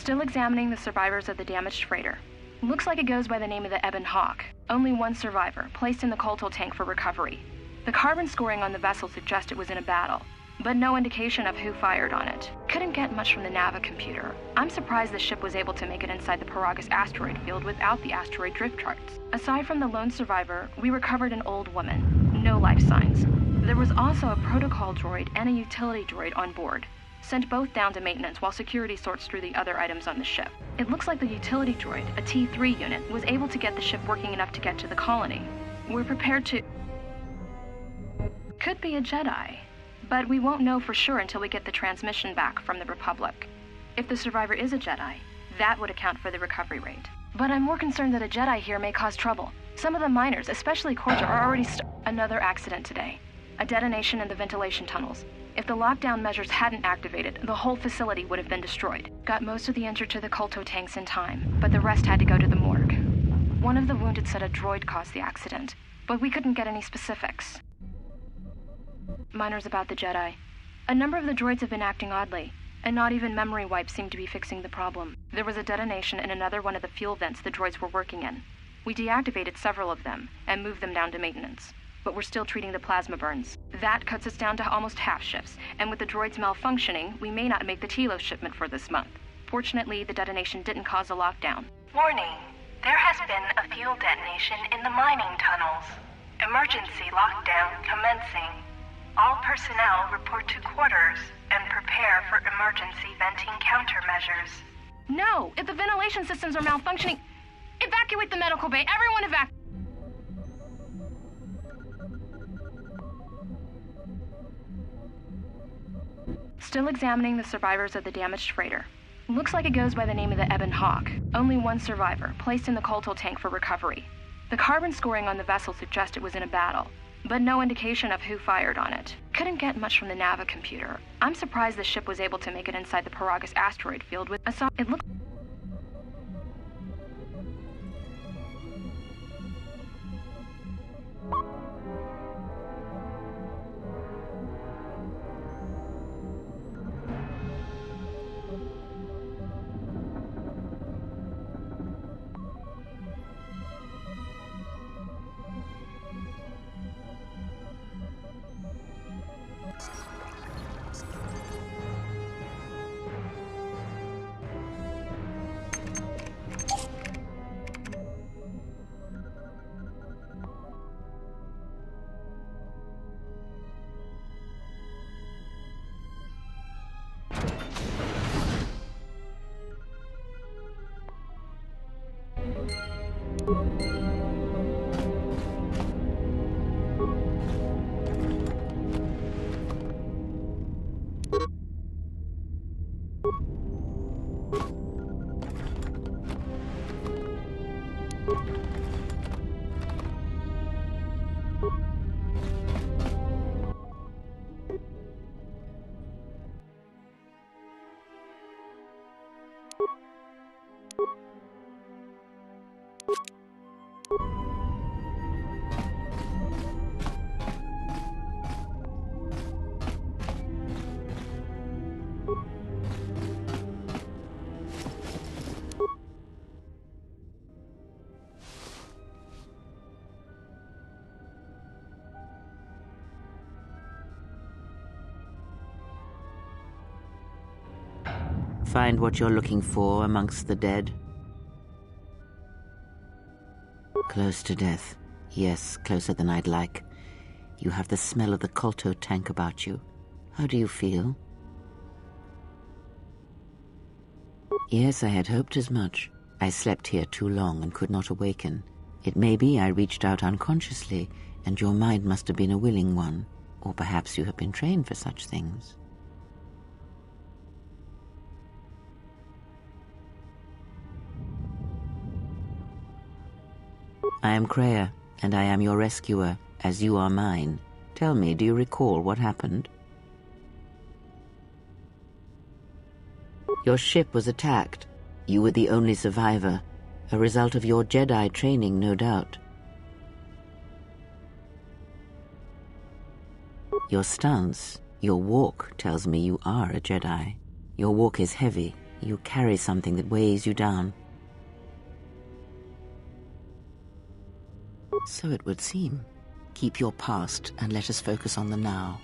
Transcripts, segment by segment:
Still examining the survivors of the damaged freighter. Looks like it goes by the name of the Ebon Hawk. Only one survivor, placed in the KOTOR tank for recovery. The carbon scoring on the vessel suggests it was in a battle, but no indication of who fired on it. Couldn't get much from the Nava computer. I'm surprised the ship was able to make it inside the Peragus asteroid field without the asteroid drift charts. Aside from the lone survivor, we recovered an old woman. No life signs. There was also a protocol droid and a utility droid on board. Sent both down to maintenance while security sorts through the other items on the ship. It looks like the utility droid, a T3 unit, was able to get the ship working enough to get to the colony. We're prepared to... Could be a Jedi, but we won't know for sure until we get the transmission back from the Republic. If the survivor is a Jedi, that would account for the recovery rate. But I'm more concerned that a Jedi here may cause trouble. Some of the miners, especially KOTOR, are already Another accident today. A detonation in the ventilation tunnels. If the lockdown measures hadn't activated, the whole facility would have been destroyed. Got most of the injured to the KOTOR tanks in time, but the rest had to go to the morgue. One of the wounded said a droid caused the accident, but we couldn't get any specifics. Minors about the Jedi. A number of the droids have been acting oddly, and not even memory wipes seem to be fixing the problem. There was a detonation in another one of the fuel vents the droids were working in. We deactivated several of them and moved them down to maintenance. But we're still treating the plasma burns. That cuts us down to almost half shifts, and with the droids malfunctioning, we may not make the Telos shipment for this month. Fortunately, the detonation didn't cause a lockdown. Warning, there has been a fuel detonation in the mining tunnels. Emergency lockdown commencing. All personnel report to quarters and prepare for emergency venting countermeasures. No! If the ventilation systems are malfunctioning, evacuate the medical bay! Everyone evacuate! Still examining the survivors of the damaged freighter. Looks like it goes by the name of the Ebon Hawk. Only one survivor, placed in the KOTOR tank for recovery. The carbon scoring on the vessel suggests it was in a battle, but no indication of who fired on it. Couldn't get much from the Nava computer. I'm surprised the ship was able to make it inside the Peragus asteroid field with a it looked... Find what you're looking for amongst the dead? Close to death. Yes, closer than I'd like. You have the smell of the KOTOR tank about you. How do you feel? Yes, I had hoped as much. I slept here too long and could not awaken. It may be I reached out unconsciously, and your mind must have been a willing one. Or perhaps you have been trained for such things. I am Kreia, and I am your rescuer, as you are mine. Tell me, do you recall what happened? Your ship was attacked. You were the only survivor, a result of your Jedi training, no doubt. Your stance, your walk tells me you are a Jedi. Your walk is heavy, You carry something that weighs you down. So it would seem. Keep your past and let us focus on the now.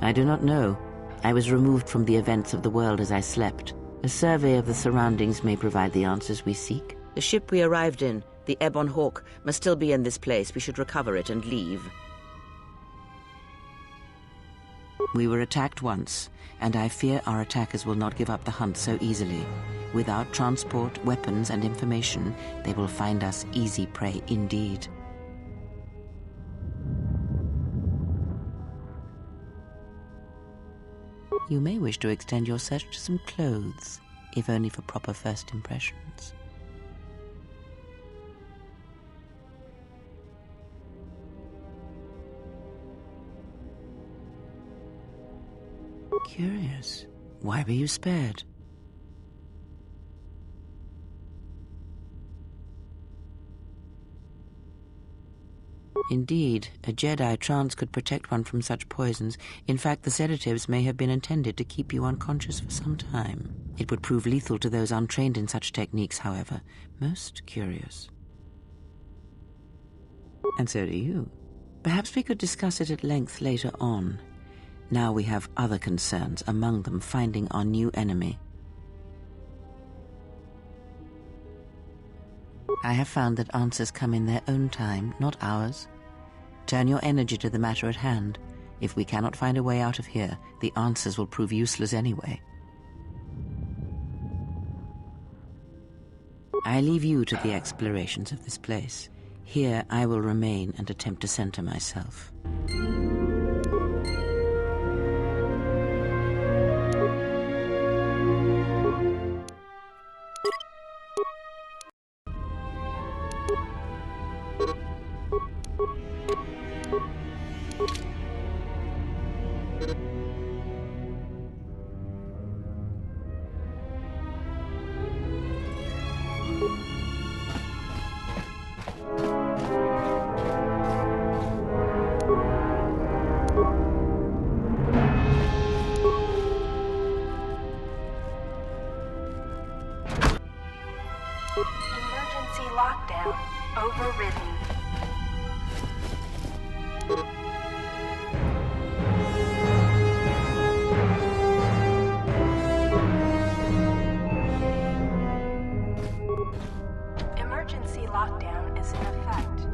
I do not know. I was removed from the events of the world as I slept. A survey of the surroundings may provide the answers we seek. The ship we arrived in, the Ebon Hawk, must still be in this place. We should recover it and leave. We were attacked once, and I fear our attackers will not give up the hunt so easily. Without transport, weapons, and information, they will find us easy prey indeed. You may wish to extend your search to some clothes, if only for proper first impressions. Curious. Why were you spared? Indeed, a Jedi trance could protect one from such poisons. In fact, the sedatives may have been intended to keep you unconscious for some time. It would prove lethal to those untrained in such techniques, however. Most curious. And so do you. Perhaps we could discuss it at length later on. Now we have other concerns, among them finding our new enemy. I have found that answers come in their own time, not ours. Turn your energy to the matter at hand. If we cannot find a way out of here, the answers will prove useless anyway. I leave you to the explorations of this place. Here I will remain and attempt to center myself. Emergency lockdown overridden. Emergency lockdown is in effect.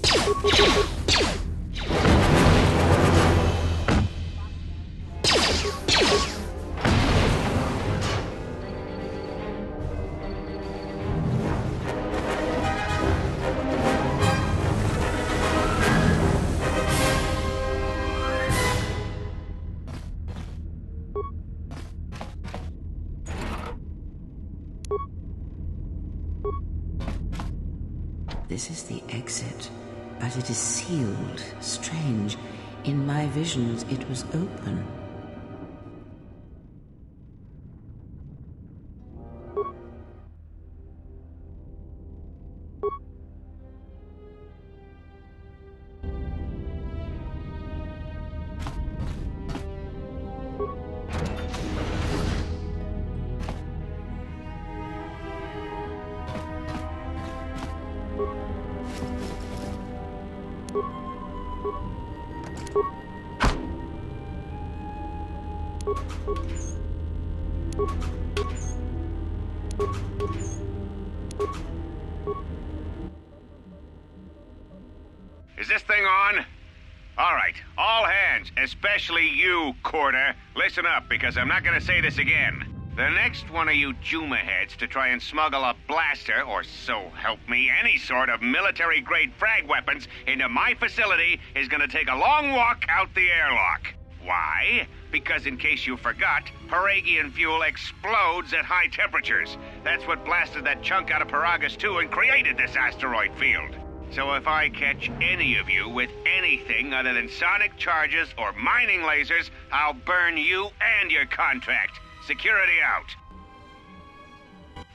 Turbulence This is the exit, but it is sealed. Strange. In my visions, it was open. Is this thing on? All right, all hands, especially you, KOTOR. Listen up, because I'm not gonna say this again. The next one of you Juma heads to try and smuggle a blaster, or so help me, any sort of military-grade frag weapons into my facility is gonna take a long walk out the airlock. Why? Because in case you forgot, Peragian fuel explodes at high temperatures. That's what blasted that chunk out of Peragus 2 and created this asteroid field. So if I catch any of you with anything other than sonic charges or mining lasers, I'll burn you and your contract. Security out.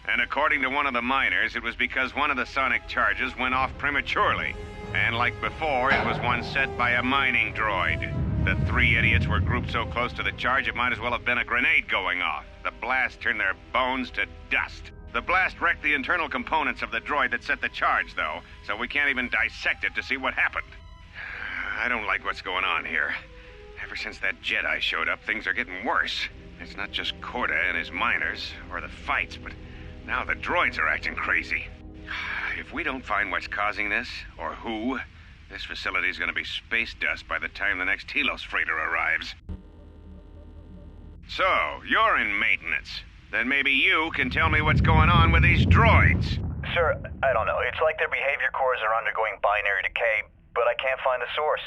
And according to one of the miners, it was because one of the sonic charges went off prematurely. And like before, it was one set by a mining droid. The 3 idiots were grouped so close to the charge it might as well have been a grenade going off. The blast turned their bones to dust. The blast wrecked the internal components of the droid that set the charge, though, so we can't even dissect it to see what happened. I don't like what's going on here. Ever since that Jedi showed up, things are getting worse. It's not just KOTOR and his miners, or the fights, but now the droids are acting crazy. If we don't find what's causing this, or who, this facility is going to be space dust by the time the next Telos freighter arrives. So, you're in maintenance. Then maybe you can tell me what's going on with these droids. Sir, I don't know. It's like their behavior cores are undergoing binary decay, but I can't find the source.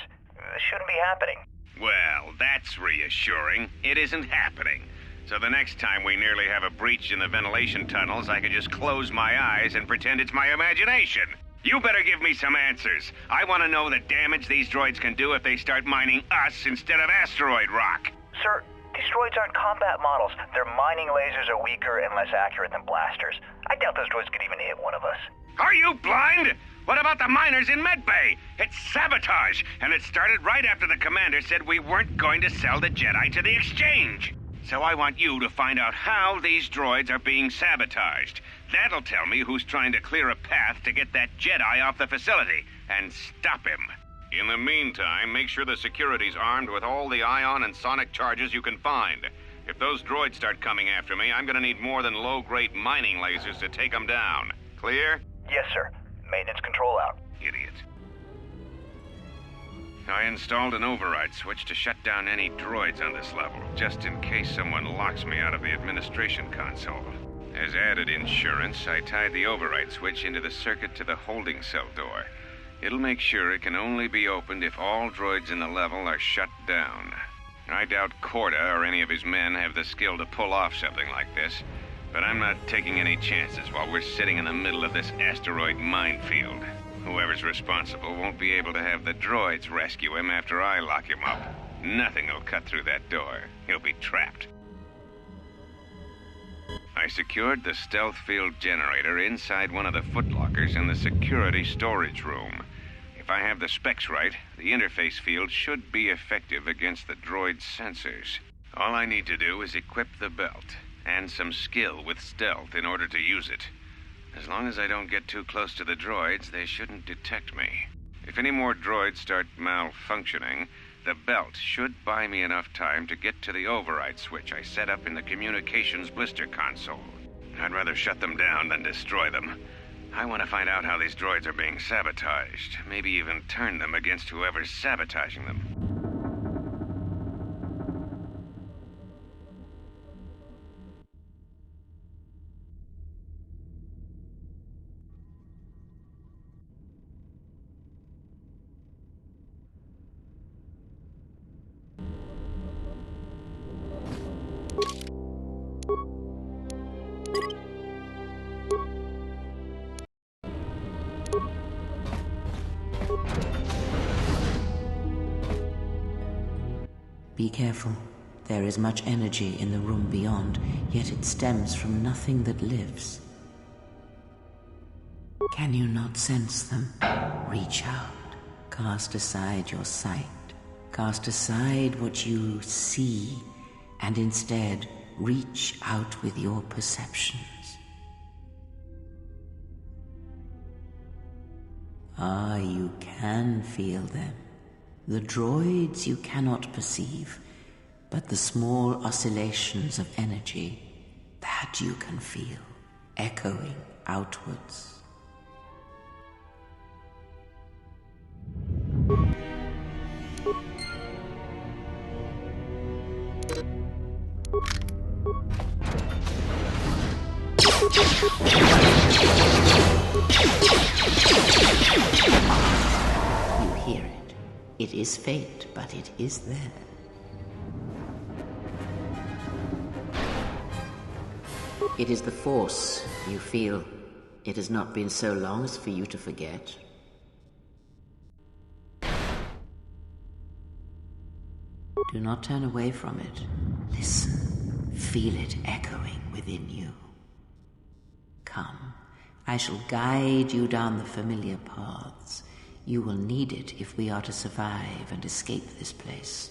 This shouldn't be happening. Well, that's reassuring. It isn't happening. So the next time we nearly have a breach in the ventilation tunnels, I could just close my eyes and pretend it's my imagination. You better give me some answers. I want to know the damage these droids can do if they start mining us instead of asteroid rock. Sir, these droids aren't combat models. Their mining lasers are weaker and less accurate than blasters. I doubt those droids could even hit one of us. Are you blind? What about the miners in Medbay? It's sabotage, and it started right after the commander said we weren't going to sell the Jedi to the exchange. So I want you to find out how these droids are being sabotaged. That'll tell me who's trying to clear a path to get that Jedi off the facility, and stop him. In the meantime, make sure the security's armed with all the ion and sonic charges you can find. If those droids start coming after me, I'm gonna need more than low-grade mining lasers to take them down. Clear? Yes, sir. Maintenance control out. Idiot. I installed an override switch to shut down any droids on this level, just in case someone locks me out of the administration console. As added insurance, I tied the override switch into the circuit to the holding cell door. It'll make sure it can only be opened if all droids in the level are shut down. I doubt KOTOR or any of his men have the skill to pull off something like this, but I'm not taking any chances while we're sitting in the middle of this asteroid minefield. Whoever's responsible won't be able to have the droids rescue him after I lock him up. Nothing will cut through that door. He'll be trapped. I secured the stealth field generator inside one of the footlockers in the security storage room. If I have the specs right, the interface field should be effective against the droid's sensors. All I need to do is equip the belt, and some skill with stealth in order to use it. As long as I don't get too close to the droids, they shouldn't detect me. If any more droids start malfunctioning, the belt should buy me enough time to get to the override switch I set up in the communications blister console. I'd rather shut them down than destroy them. I want to find out how these droids are being sabotaged, maybe even turn them against whoever's sabotaging them. Be careful. There is much energy in the room beyond, yet it stems from nothing that lives. Can you not sense them? Reach out. Cast aside your sight. Cast aside what you see, and instead reach out with your perceptions. Ah, you can feel them. The droids you cannot perceive, but the small oscillations of energy, that you can feel, echoing outwards. You hear it. It is faint, but it is there. It is the Force, you feel. It has not been so long as for you to forget. Do not turn away from it. Listen. Feel it echoing within you. Come. I shall guide you down the familiar paths. You will need it if we are to survive and escape this place.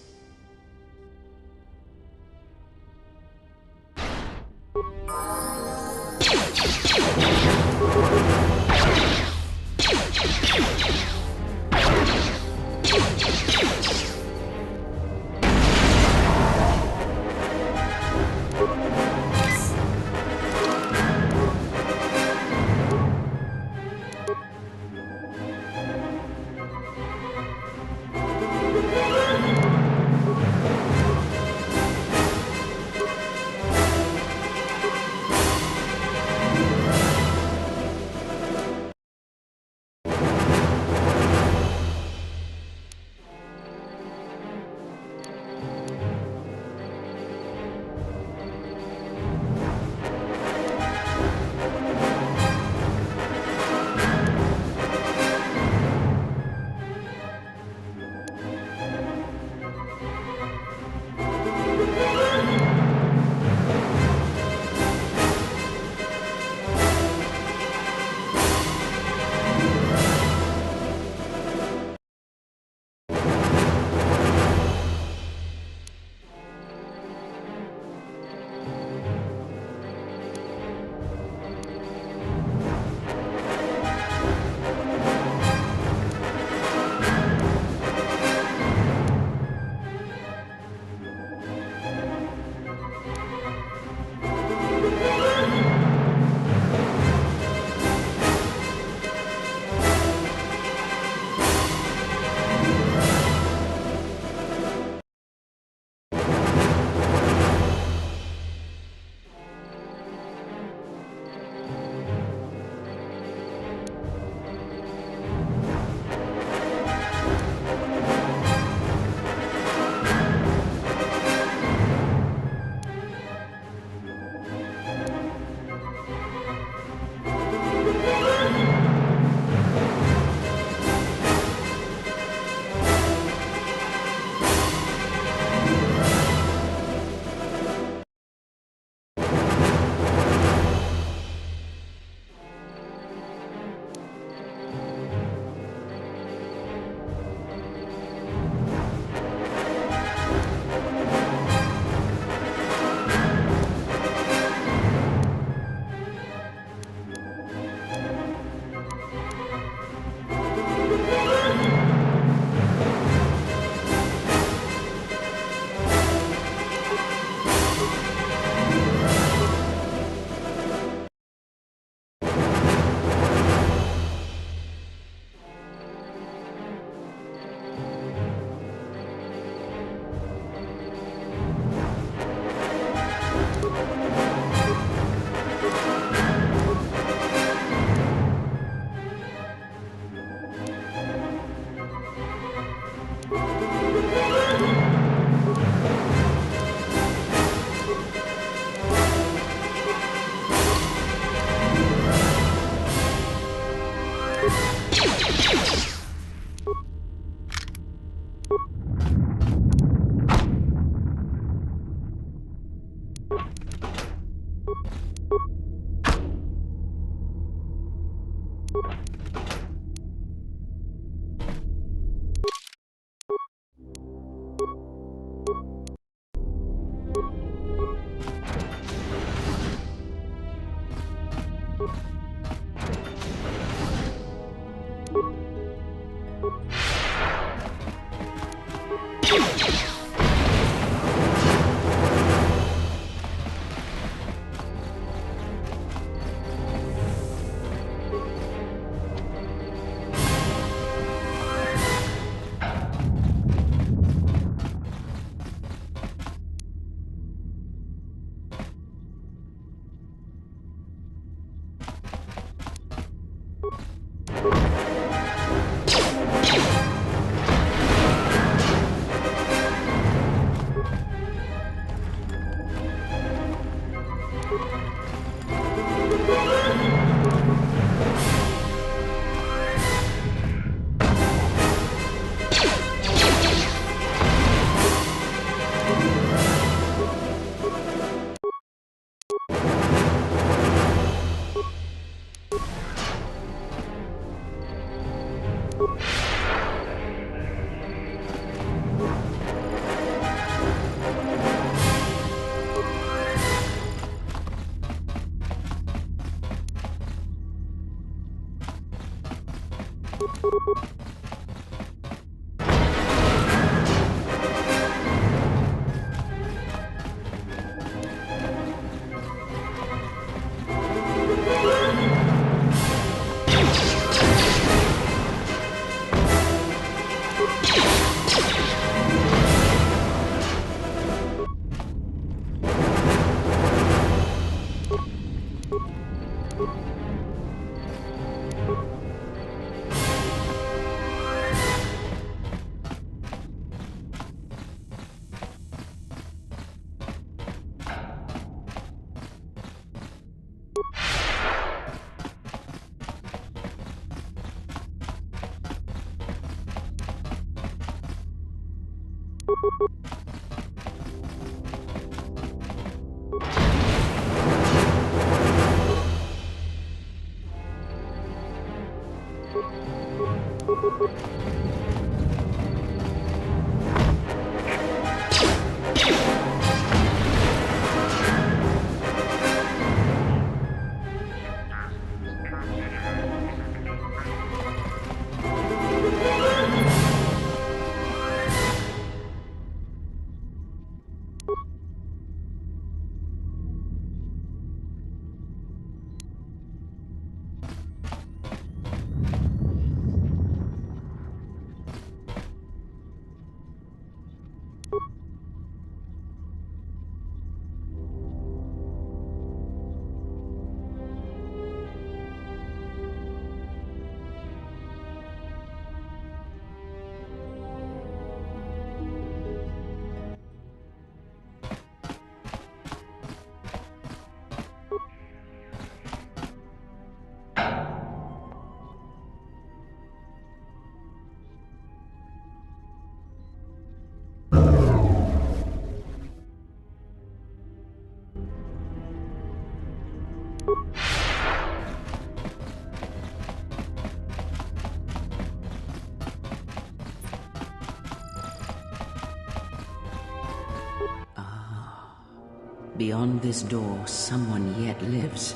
Beyond this door, someone yet lives.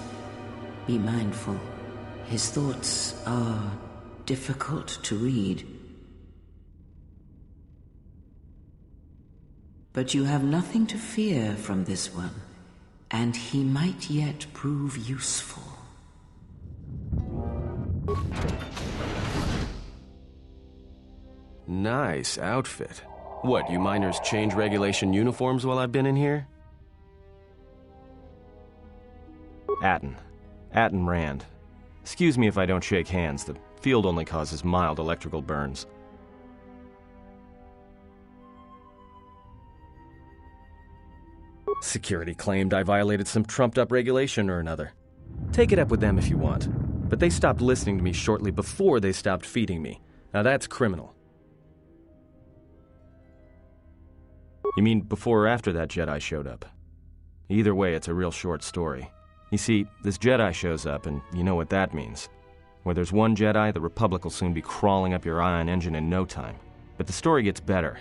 Be mindful. His thoughts are difficult to read. But you have nothing to fear from this one, and he might yet prove useful. Nice outfit. What, you miners change regulation uniforms while I've been in here? Atten Rand. Excuse me if I don't shake hands. The field only causes mild electrical burns. Security claimed I violated some trumped-up regulation or another. Take it up with them if you want. But they stopped listening to me shortly before they stopped feeding me. Now that's criminal. You mean before or after that Jedi showed up? Either way, it's a real short story. You see, this Jedi shows up, and you know what that means. Where there's one Jedi, the Republic will soon be crawling up your ion engine in no time. But the story gets better.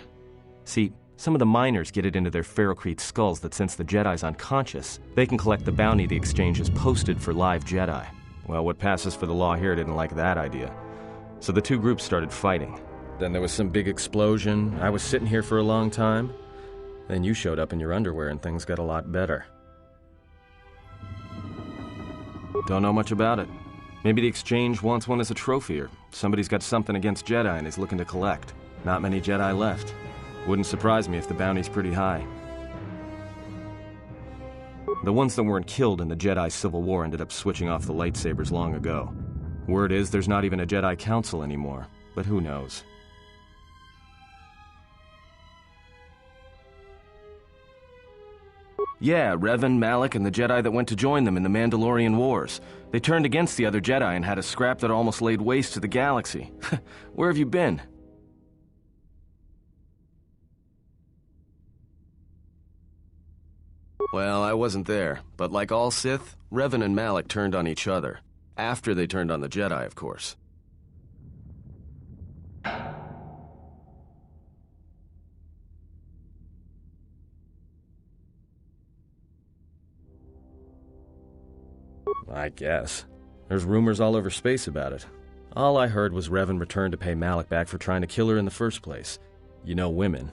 See, some of the miners get it into their ferrocrete skulls that since the Jedi's unconscious, they can collect the bounty the exchange has posted for live Jedi. Well, what passes for the law here didn't like that idea. So the two groups started fighting. Then there was some big explosion. I was sitting here for a long time. Then you showed up in your underwear and things got a lot better. Don't know much about it. Maybe the exchange wants one as a trophy, or somebody's got something against Jedi and is looking to collect. Not many Jedi left. Wouldn't surprise me if the bounty's pretty high. The ones that weren't killed in the Jedi Civil War ended up switching off the lightsabers long ago. Word is there's not even a Jedi Council anymore, but who knows? Yeah, Revan, Malak, and the Jedi that went to join them in the Mandalorian Wars. They turned against the other Jedi and had a scrap that almost laid waste to the galaxy. Where have you been? Well, I wasn't there, but like all Sith, Revan and Malak turned on each other. After they turned on the Jedi, of course. I guess. There's rumors all over space about it. All I heard was Revan returned to pay Malik back for trying to kill her in the first place. You know women.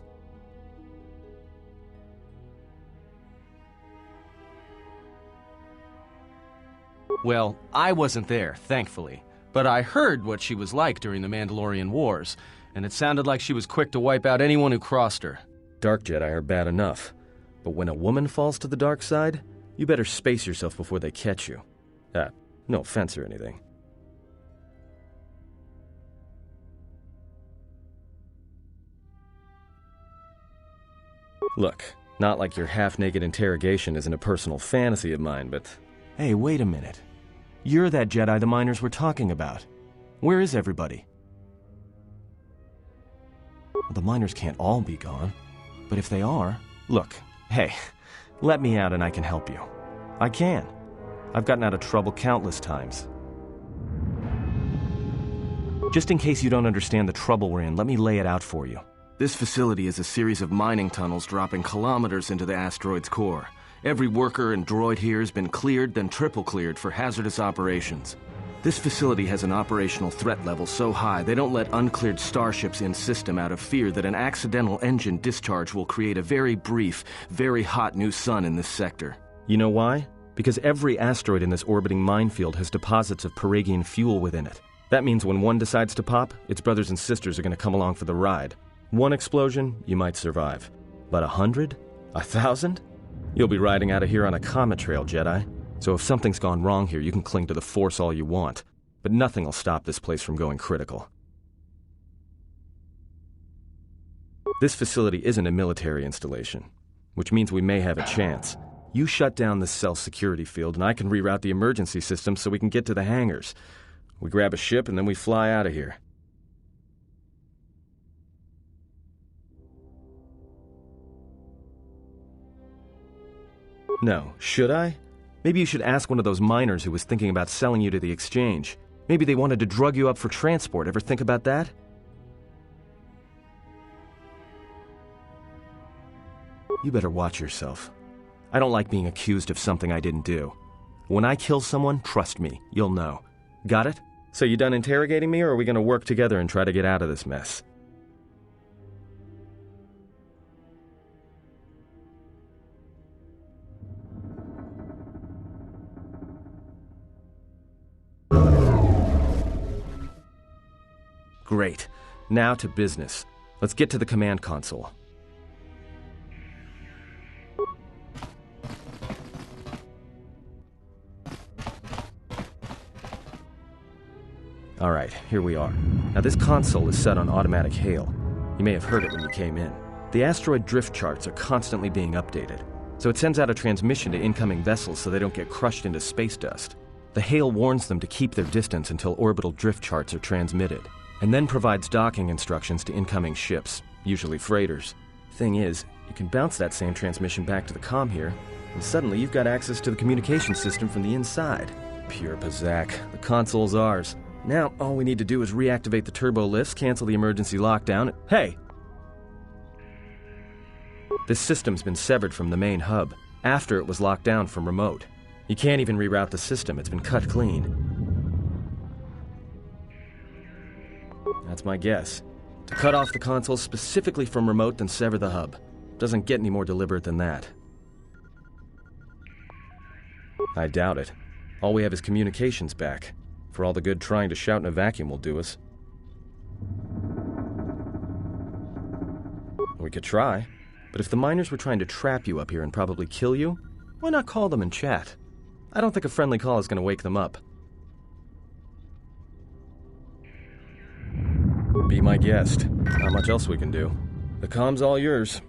Well, I wasn't there, thankfully. But I heard what she was like during the Mandalorian Wars, and it sounded like she was quick to wipe out anyone who crossed her. Dark Jedi are bad enough. But when a woman falls to the dark side, you better space yourself before they catch you. No offense or anything. Look, not like your half-naked interrogation isn't a personal fantasy of mine, but... Hey, wait a minute. You're that Jedi the miners were talking about. Where is everybody? Well, the miners can't all be gone. But if they are... Look, hey, let me out and I can help you. I can. I've gotten out of trouble countless times. Just in case you don't understand the trouble we're in, let me lay it out for you. This facility is a series of mining tunnels dropping kilometers into the asteroid's core. Every worker and droid here has been cleared, then triple cleared for hazardous operations. This facility has an operational threat level so high they don't let uncleared starships in system out of fear that an accidental engine discharge will create a very brief, very hot new sun in this sector. You know why? Because every asteroid in this orbiting minefield has deposits of Peragian fuel within it. That means when one decides to pop, its brothers and sisters are going to come along for the ride. One explosion, you might survive. But 100? 1,000? You'll be riding out of here on a comet trail, Jedi. So if something's gone wrong here, you can cling to the Force all you want. But nothing will stop this place from going critical. This facility isn't a military installation, which means we may have a chance. You shut down the cell security field, and I can reroute the emergency system so we can get to the hangars. We grab a ship, and then we fly out of here. No, should I? Maybe you should ask one of those miners who was thinking about selling you to the exchange. Maybe they wanted to drug you up for transport. Ever think about that? You better watch yourself. I don't like being accused of something I didn't do. When I kill someone, trust me, you'll know. Got it? So you done interrogating me, or are we gonna work together and try to get out of this mess? Great. Now to business. Let's get to the command console. Alright, here we are. Now this console is set on automatic hail. You may have heard it when you came in. The asteroid drift charts are constantly being updated, so it sends out a transmission to incoming vessels so they don't get crushed into space dust. The hail warns them to keep their distance until orbital drift charts are transmitted, and then provides docking instructions to incoming ships, usually freighters. Thing is, you can bounce that same transmission back to the comm here, and suddenly you've got access to the communication system from the inside. Pure Pazak. The console's ours. Now, all we need to do is reactivate the turbo lifts, cancel the emergency lockdown. Hey! This system's been severed from the main hub, after it was locked down from remote. You can't even reroute the system, it's been cut clean. That's my guess. To cut off the console specifically from remote, then sever the hub. Doesn't get any more deliberate than that. I doubt it. All we have is communications back. For all the good trying to shout in a vacuum will do us. We could try, but if the miners were trying to trap you up here and probably kill you, why not call them and chat? I don't think a friendly call is going to wake them up. Be my guest. Not much else we can do. The comm's all yours.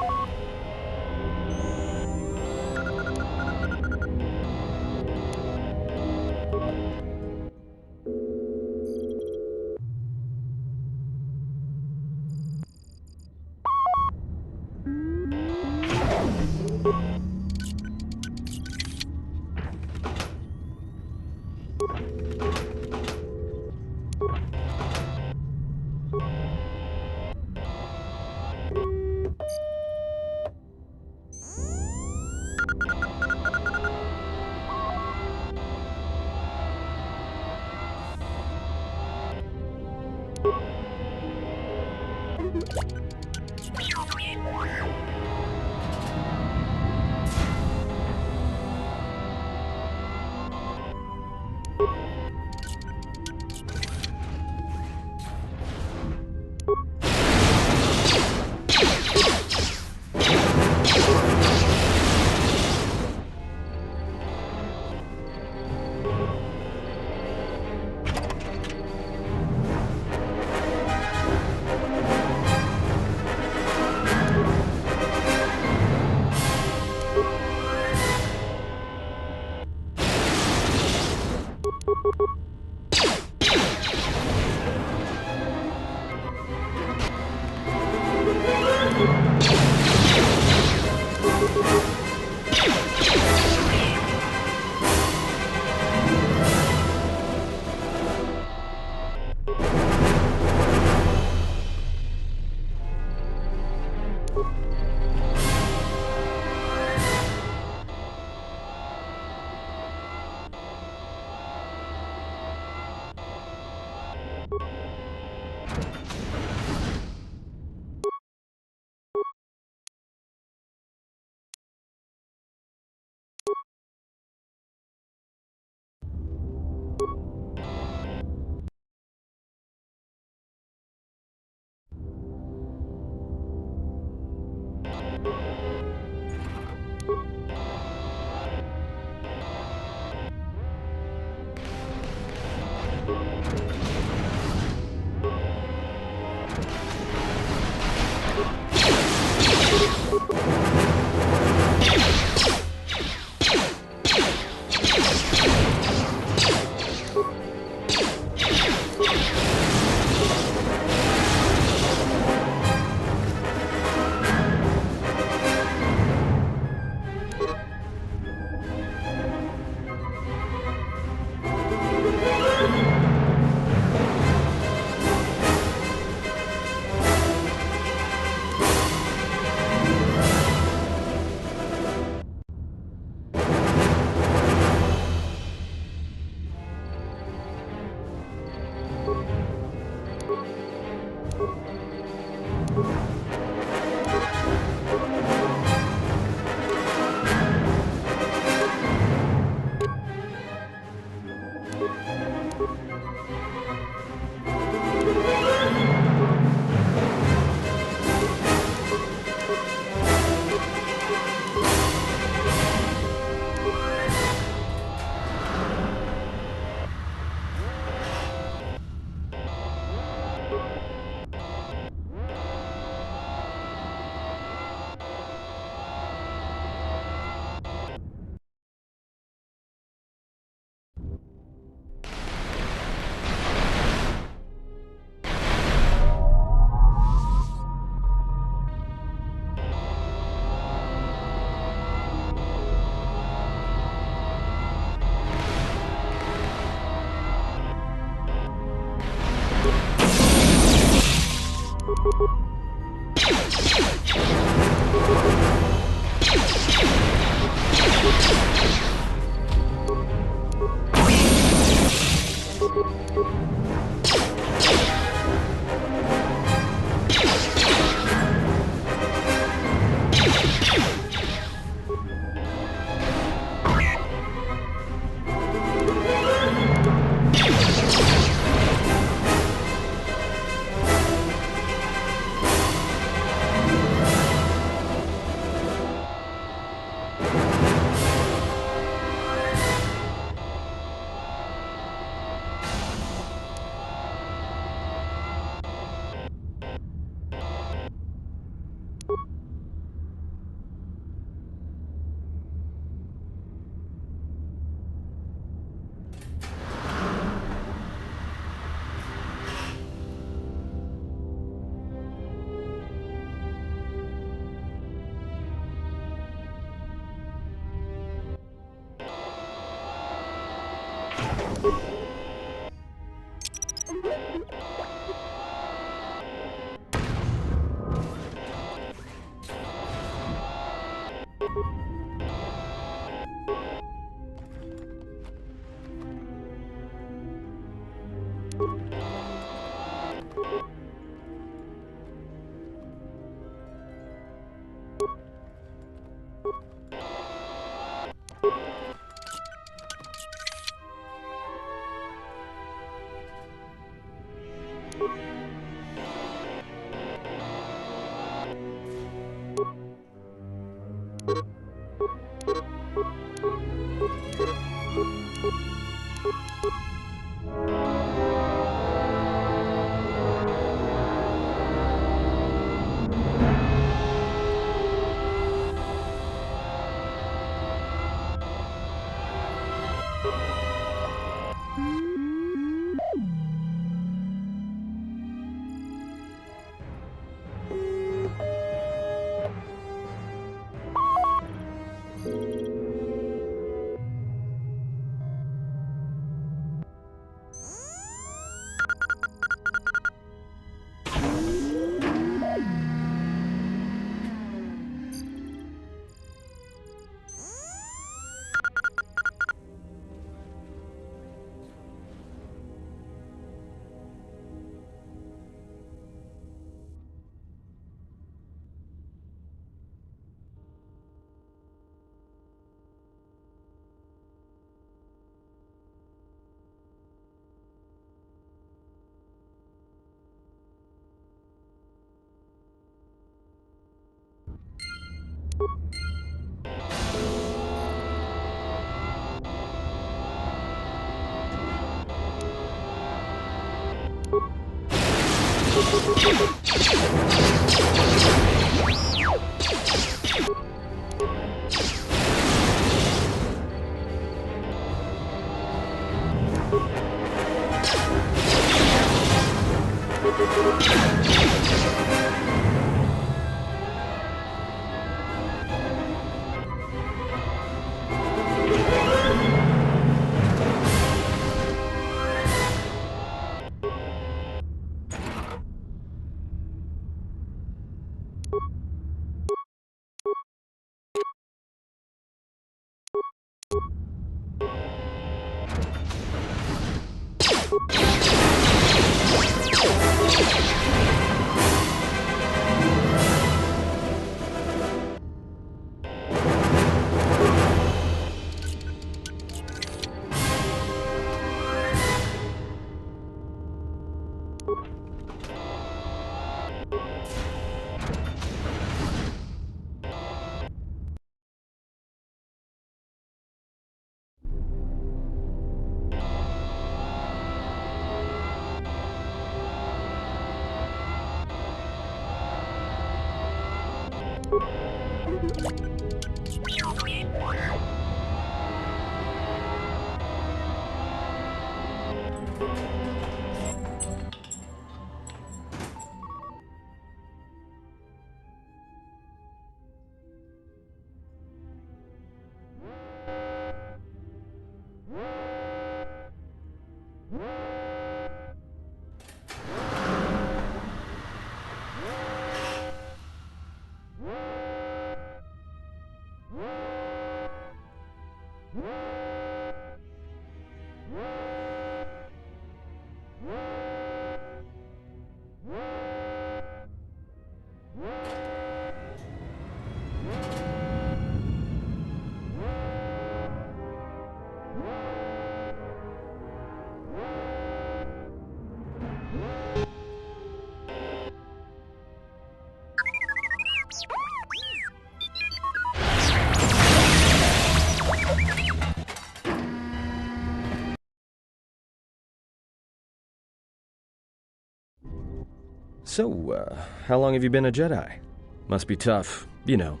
So, how long have you been a Jedi? Must be tough, you know.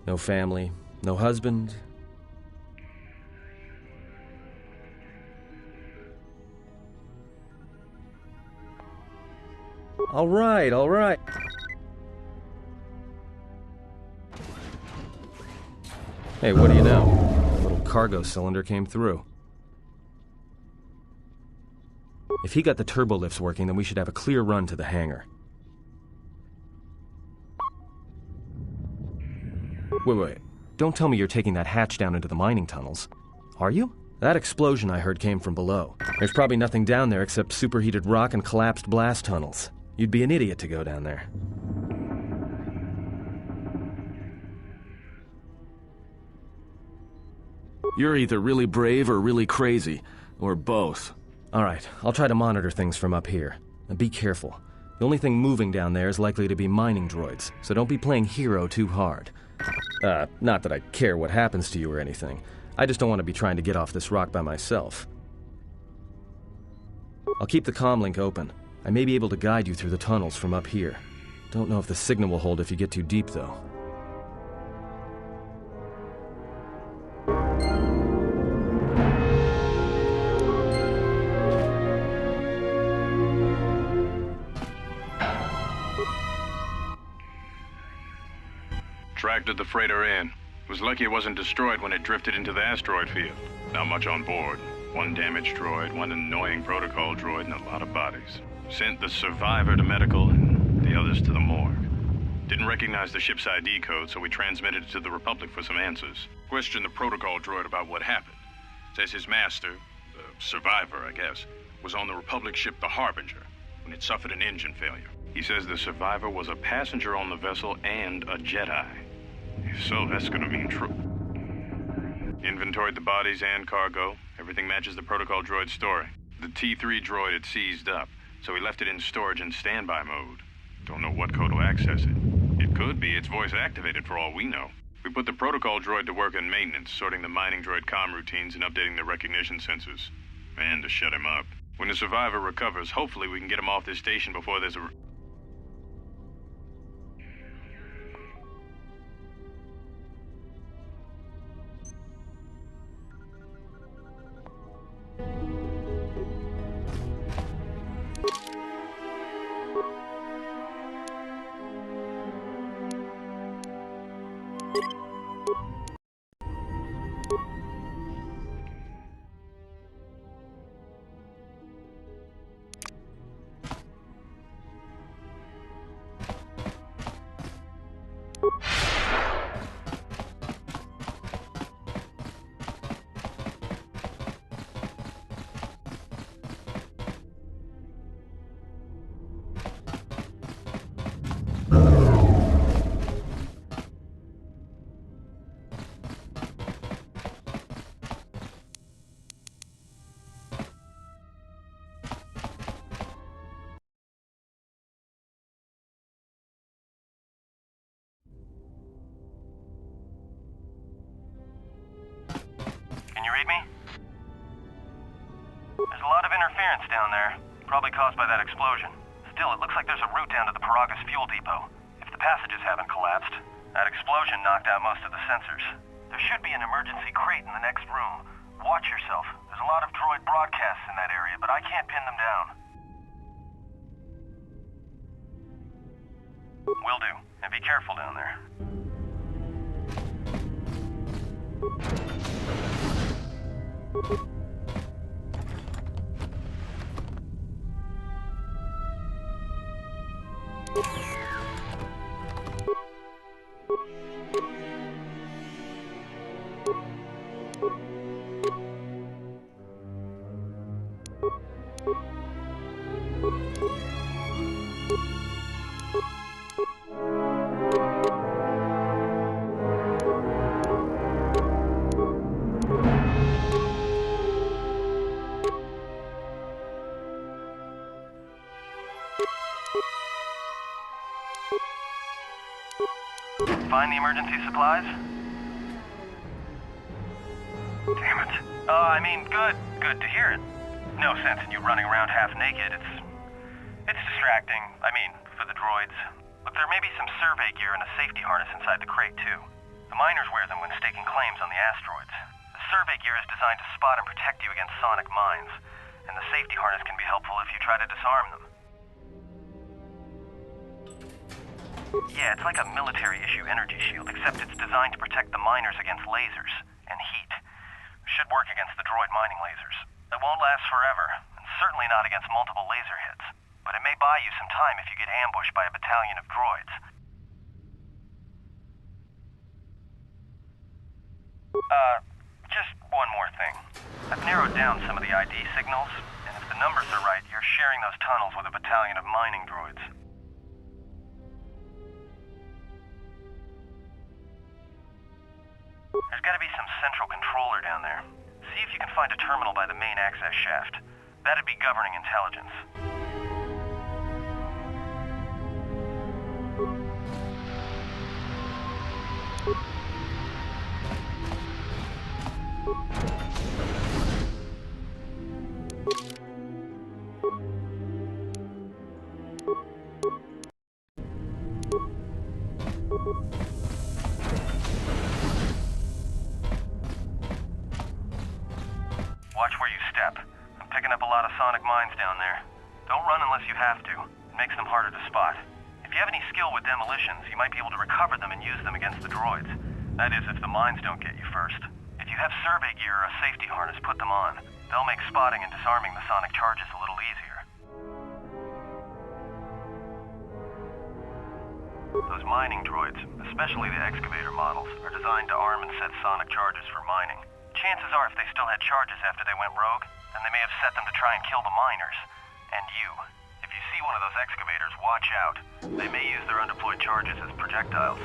No family, no husband. All right, all right. Hey, what do you know? A little cargo cylinder came through. If he got the turbo lifts working, then we should have a clear run to the hangar. Wait. Don't tell me you're taking that hatch down into the mining tunnels. Are you? That explosion I heard came from below. There's probably nothing down there except superheated rock and collapsed blast tunnels. You'd be an idiot to go down there. You're either really brave or really crazy, or both. All right, I'll try to monitor things from up here. And be careful. The only thing moving down there is likely to be mining droids, so don't be playing hero too hard. Not that I care what happens to you or anything. I just don't want to be trying to get off this rock by myself. I'll keep the comlink open. I may be able to guide you through the tunnels from up here. Don't know if the signal will hold if you get too deep, though. Tracted the freighter in. Was lucky it wasn't destroyed when it drifted into the asteroid field. Not much on board. One damaged droid, one annoying protocol droid, and a lot of bodies. Sent the survivor to medical and the others to the morgue. Didn't recognize the ship's ID code, so we transmitted it to the Republic for some answers. Questioned the protocol droid about what happened. Says his master, the survivor I guess, was on the Republic ship the Harbinger when it suffered an engine failure. He says the survivor was a passenger on the vessel and a Jedi. If so, that's gonna mean true. Inventoried the bodies and cargo. Everything matches the protocol droid's story. The T3 droid had seized up, so we left it in storage in standby mode. Don't know what code will access it. It could be it's voice activated for all we know. We put the protocol droid to work in maintenance, sorting the mining droid comm routines and updating the recognition sensors. And to shut him up. When the survivor recovers, hopefully we can get him off this station before there's a... read me? There's a lot of interference down there, probably caused by that explosion. Still, it looks like there's a route down to the Peragus fuel depot, if the passages haven't collapsed. That explosion knocked out most of the sensors. There should be an emergency crate in the next room. Watch yourself. There's a lot of droid broadcasts in that area, but I can't pin them down. Will do. And be careful down there. Find the emergency supplies? Damn it. Good to hear it. No sense in you running around half naked. It's distracting. For the droids. Look, there may be some survey gear and a safety harness inside the crate, too. The miners wear them when staking claims on the asteroids. The survey gear is designed to spot and protect you against sonic mines, and the safety harness can be helpful if you try to disarm them. Yeah, it's like a military-issue energy shield, except it's designed to protect the miners against lasers and heat. Should work against the droid mining lasers. It won't last forever, and certainly not against multiple laser hits. But it may buy you some time if you get ambushed by a battalion of droids. Just one more thing. I've narrowed down some of the ID signals, and if the numbers are right, you're sharing those tunnels with a battalion of mining droids. There's gotta be some central controller down there. See if you can find a terminal by the main access shaft. That'd be governing intelligence. Watch where you step. I'm picking up a lot of sonic mines down there. Don't run unless you have to. It makes them harder to spot. If you have any skill with demolitions, you might be able to recover them and use them against the droids. That is, if the mines don't get you first. If you have survey gear or a safety harness, put them on. They'll make spotting and disarming the sonic charges a little easier. Those mining droids, especially the excavator models, are designed to arm and set sonic charges for mining. Chances are if they still had charges after they went rogue, then they may have set them to try and kill the miners. And you. If you see one of those excavators, watch out. They may use their undeployed charges as projectiles.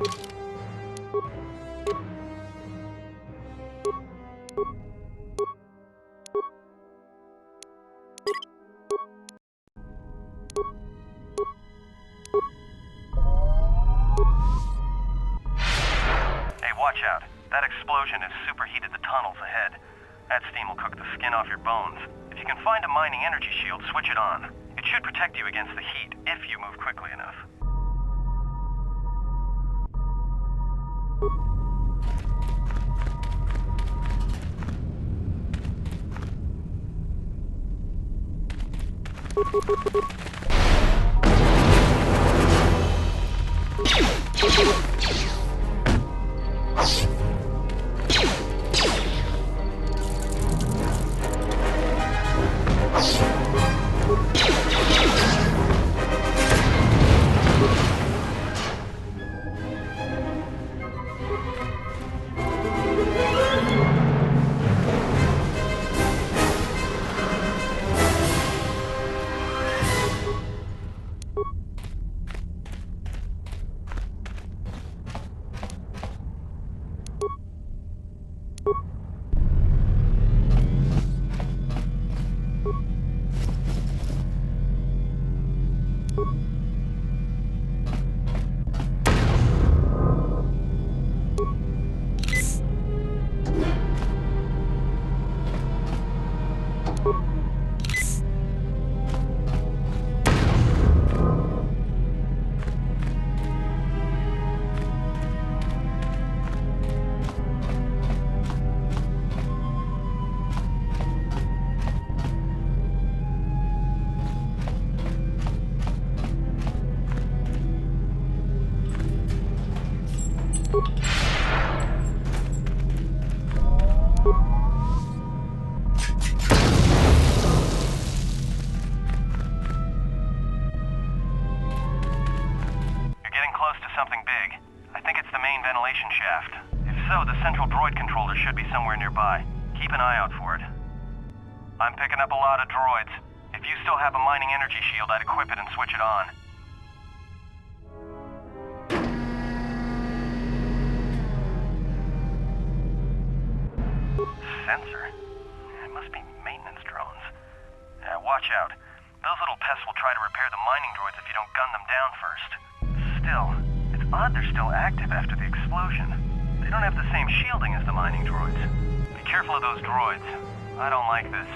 Watch out. That explosion has superheated the tunnels ahead. That steam will cook the skin off your bones. If you can find a mining energy shield, switch it on. It should protect you against the heat if you move quickly enough. Sensor? It must be maintenance drones. Watch out. Those little pests will try to repair the mining droids if you don't gun them down first. Still, it's odd they're still active after the explosion. They don't have the same shielding as the mining droids. Be careful of those droids. I don't like this.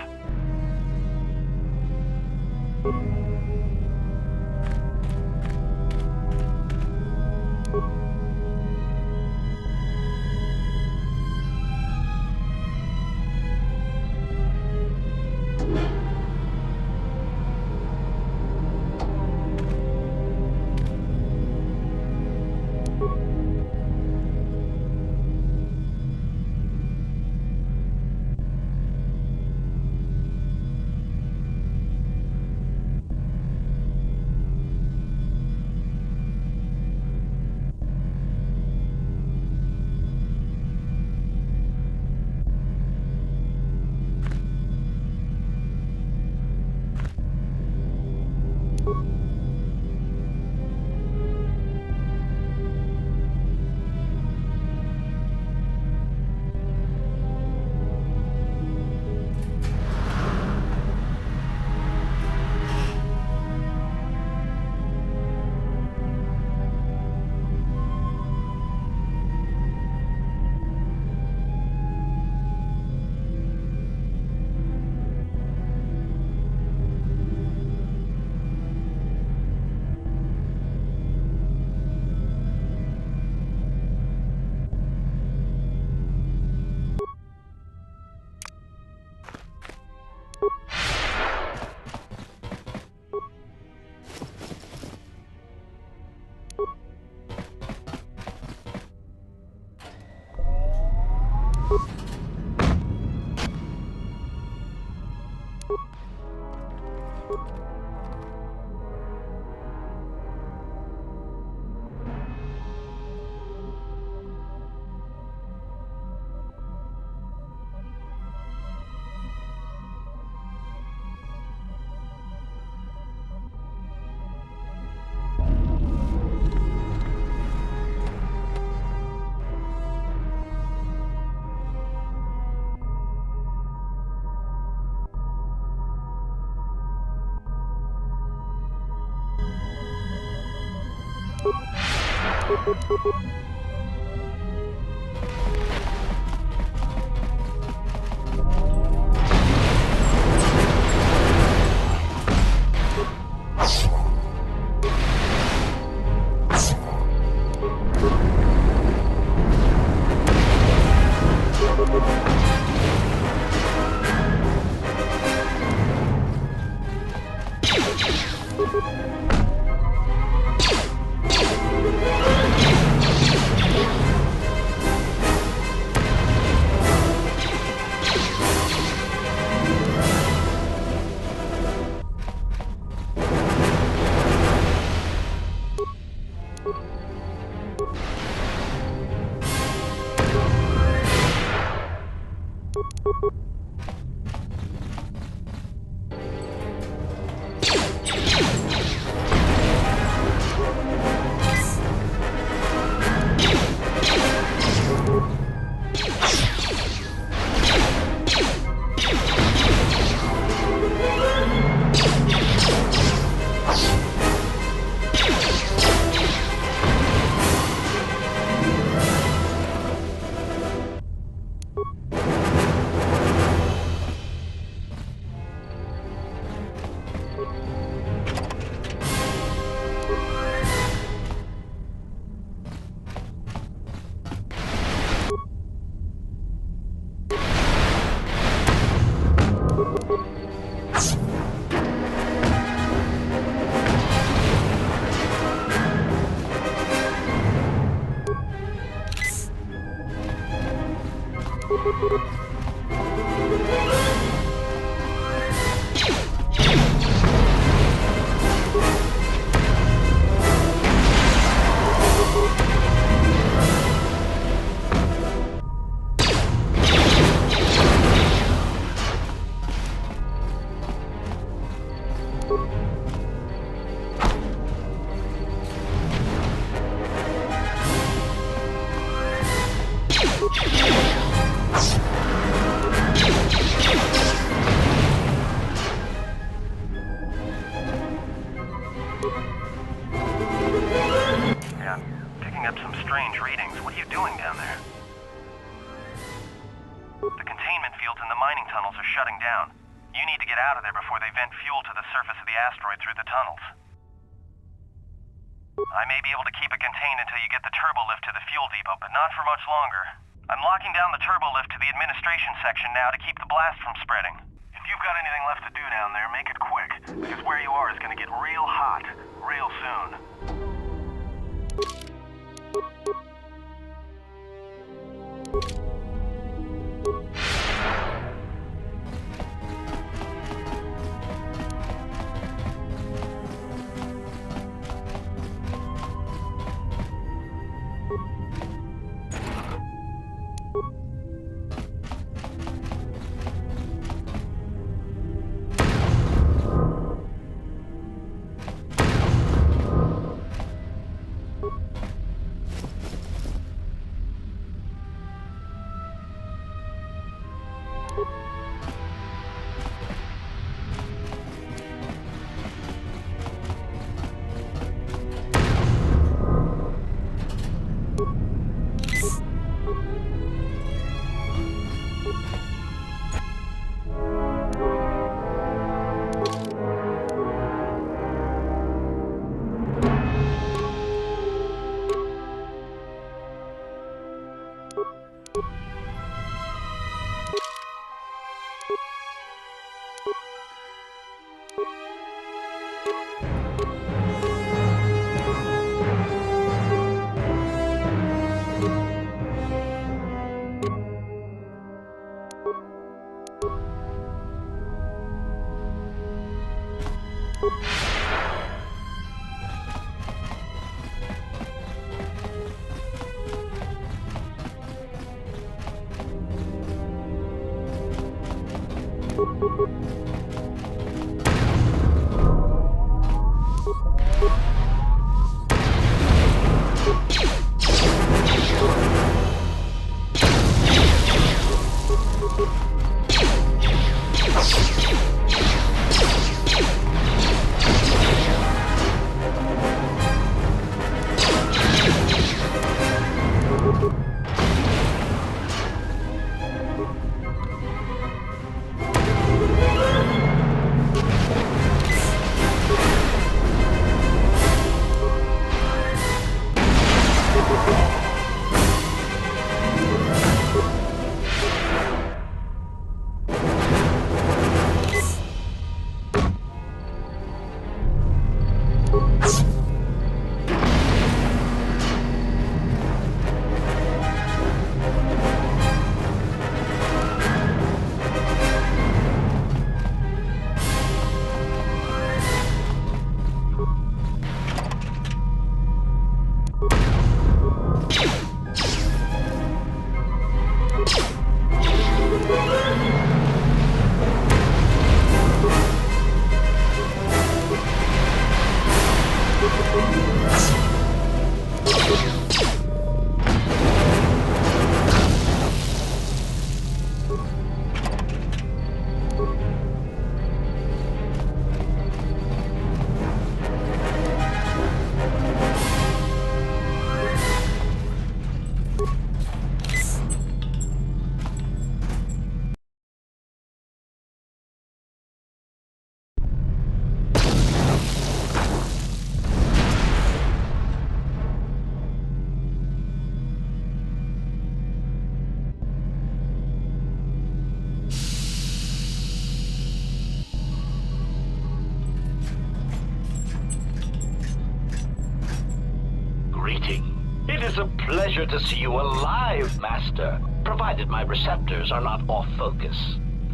is a pleasure to see you alive, Master, provided my receptors are not off focus.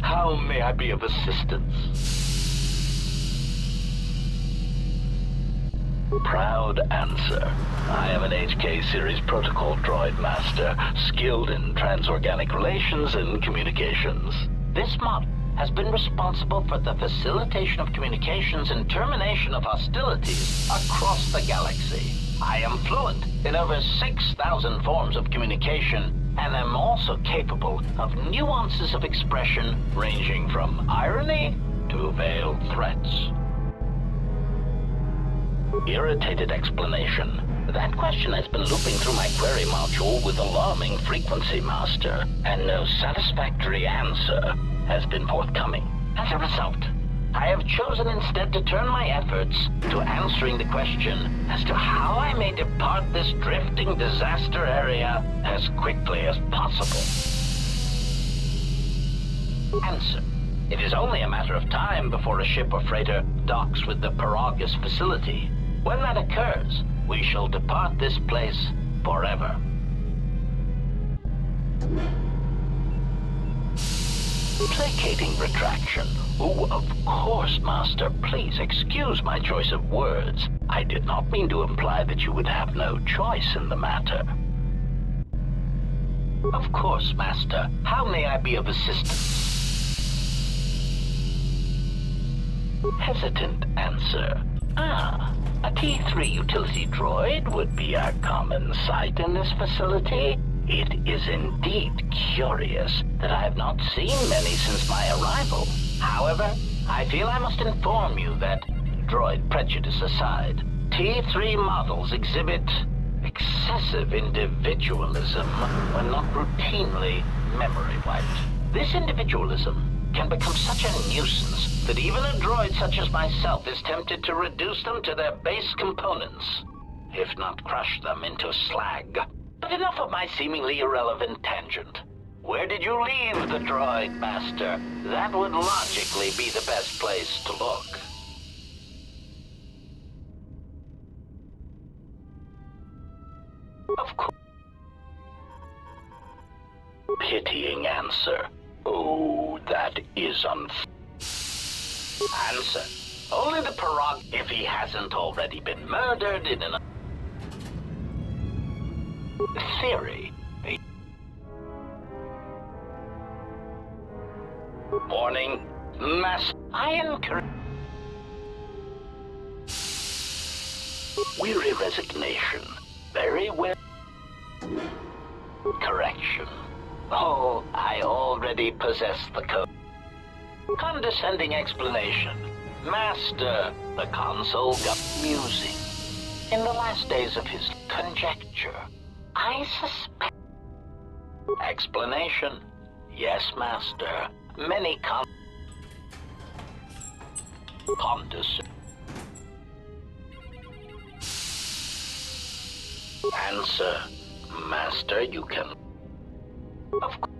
How may I be of assistance? Proud answer. I am an HK series protocol droid master, skilled in transorganic relations and communications. This model has been responsible for the facilitation of communications and termination of hostilities across the galaxy. I am fluent in over 6,000 forms of communication, and am also capable of nuances of expression ranging from irony to veiled threats. Irritated explanation. That question has been looping through my query module with alarming frequency, Master, and no satisfactory answer has been forthcoming. As a result, I have chosen instead to turn my efforts to answering the question as to how I may depart this drifting disaster area as quickly as possible. Answer. It is only a matter of time before a ship or freighter docks with the Peragus facility. When that occurs, we shall depart this place forever. Placating retraction. Oh, of course, Master. Please excuse my choice of words. I did not mean to imply that you would have no choice in the matter. Of course, Master. How may I be of assistance? Hesitant answer. A T3 utility droid would be a common sight in this facility. It is indeed curious that I have not seen many since my arrival. However, I feel I must inform you that, droid prejudice aside, T3 models exhibit excessive individualism when not routinely memory wiped. This individualism can become such a nuisance that even a droid such as myself is tempted to reduce them to their base components, if not crush them into slag. But enough of my seemingly irrelevant tangent. Where did you leave the droid, Master? That would logically be the best place to look. Of course. Pitying answer. Oh, that is Answer. Only the Peragus, if he hasn't already been murdered in an theory. Warning, Master. I encourage weary resignation. Very well. Correction. Oh, I already possess the code. Condescending explanation. Master, the console got musing. In the last days of his conjecture, I suspect. Explanation. Yes, Master. Many condescending. Answer. Master, you can. Of course.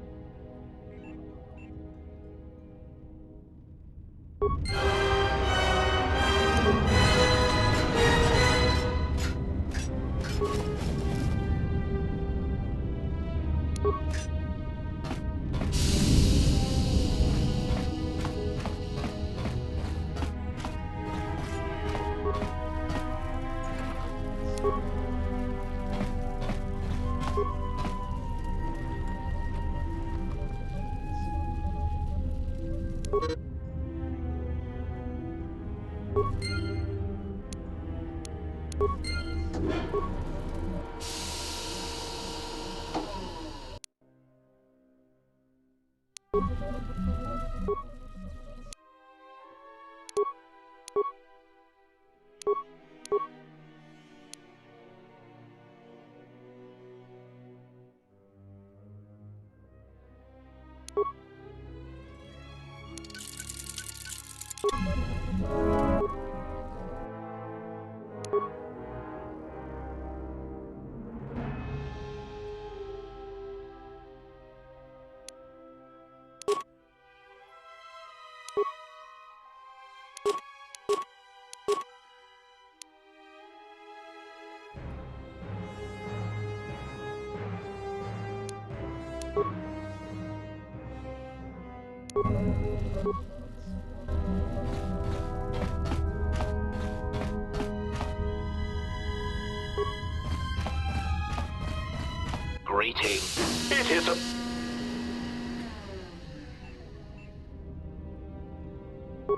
Greeting. It is a...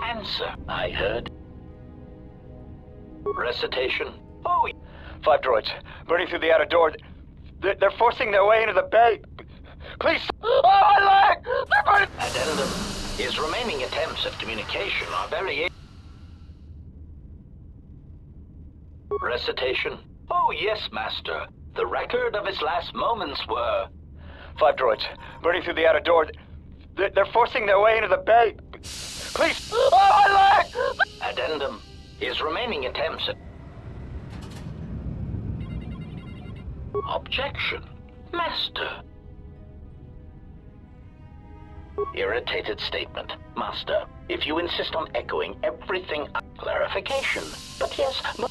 Answer, I heard. Recitation. Oh, 5 droids, burning through the outer door. They're forcing their way into the bay. Please. Oh, my leg! They're burning. Addendum. His remaining attempts at communication are very... Recitation. Oh, yes, Master. The record of his last moments were... 5 droids, burning through the outer door. They're forcing their way into the bay. Please. Oh, my leg! Addendum. His remaining attempts at... Objection. Master. Irritated statement. Master, if you insist on echoing everything... Clarification. But yes, but...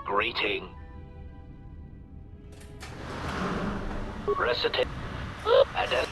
Greeting. Recitation. Addendum.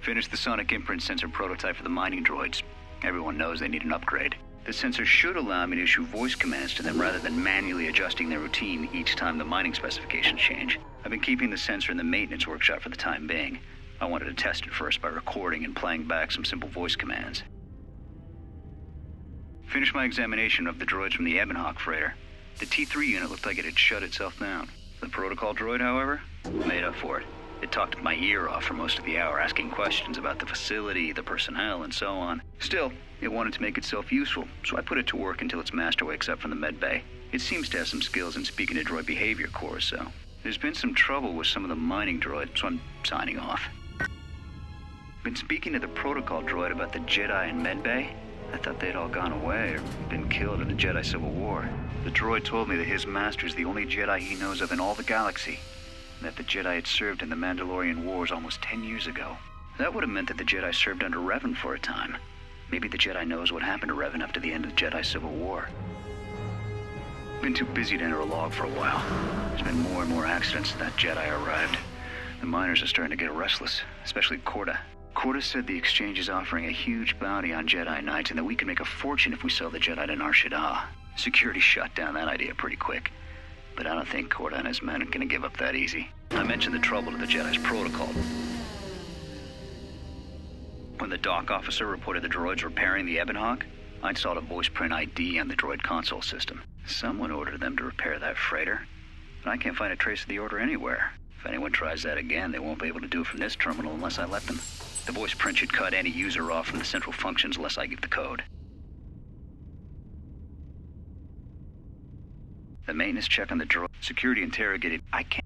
Finished the sonic imprint sensor prototype for the mining droids. Everyone knows they need an upgrade. The sensor should allow me to issue voice commands to them rather than manually adjusting their routine each time the mining specifications change. I've been keeping the sensor in the maintenance workshop for the time being. I wanted to test it first by recording and playing back some simple voice commands. Finished my examination of the droids from the Ebon Hawk freighter. The T3 unit looked like it had shut itself down. The protocol droid, however, made up for it. It talked my ear off for most of the hour, asking questions about the facility, the personnel, and so on. Still, it wanted to make itself useful, so I put it to work until its master wakes up from the med bay. It seems to have some skills in speaking to droid behavior cores, so there's been some trouble with some of the mining droids, so I'm signing off. Been speaking to the protocol droid about the Jedi in med bay. I thought they'd all gone away or been killed in the Jedi Civil War. The droid told me that his master's the only Jedi he knows of in all the galaxy, and that the Jedi had served in the Mandalorian Wars almost 10 years ago. That would have meant that the Jedi served under Revan for a time. Maybe the Jedi knows what happened to Revan after the end of the Jedi Civil War. Been too busy to enter a log for a while. There's been more and more accidents since that Jedi arrived. The miners are starting to get restless, especially Korta. Korta said the exchange is offering a huge bounty on Jedi Knights and that we can make a fortune if we sell the Jedi to Nar Shaddaa. Security shot down that idea pretty quick. But I don't think Korta and his men are going to give up that easy. I mentioned the trouble to the Jedi's protocol. When the dock officer reported the droids repairing the Ebon Hawk, I installed a voice print ID on the droid console system. Someone ordered them to repair that freighter, but I can't find a trace of the order anywhere. If anyone tries that again, they won't be able to do it from this terminal unless I let them. The voice print should cut any user off from the central functions unless I give the code. The maintenance check on the droid. Security interrogated. I can't.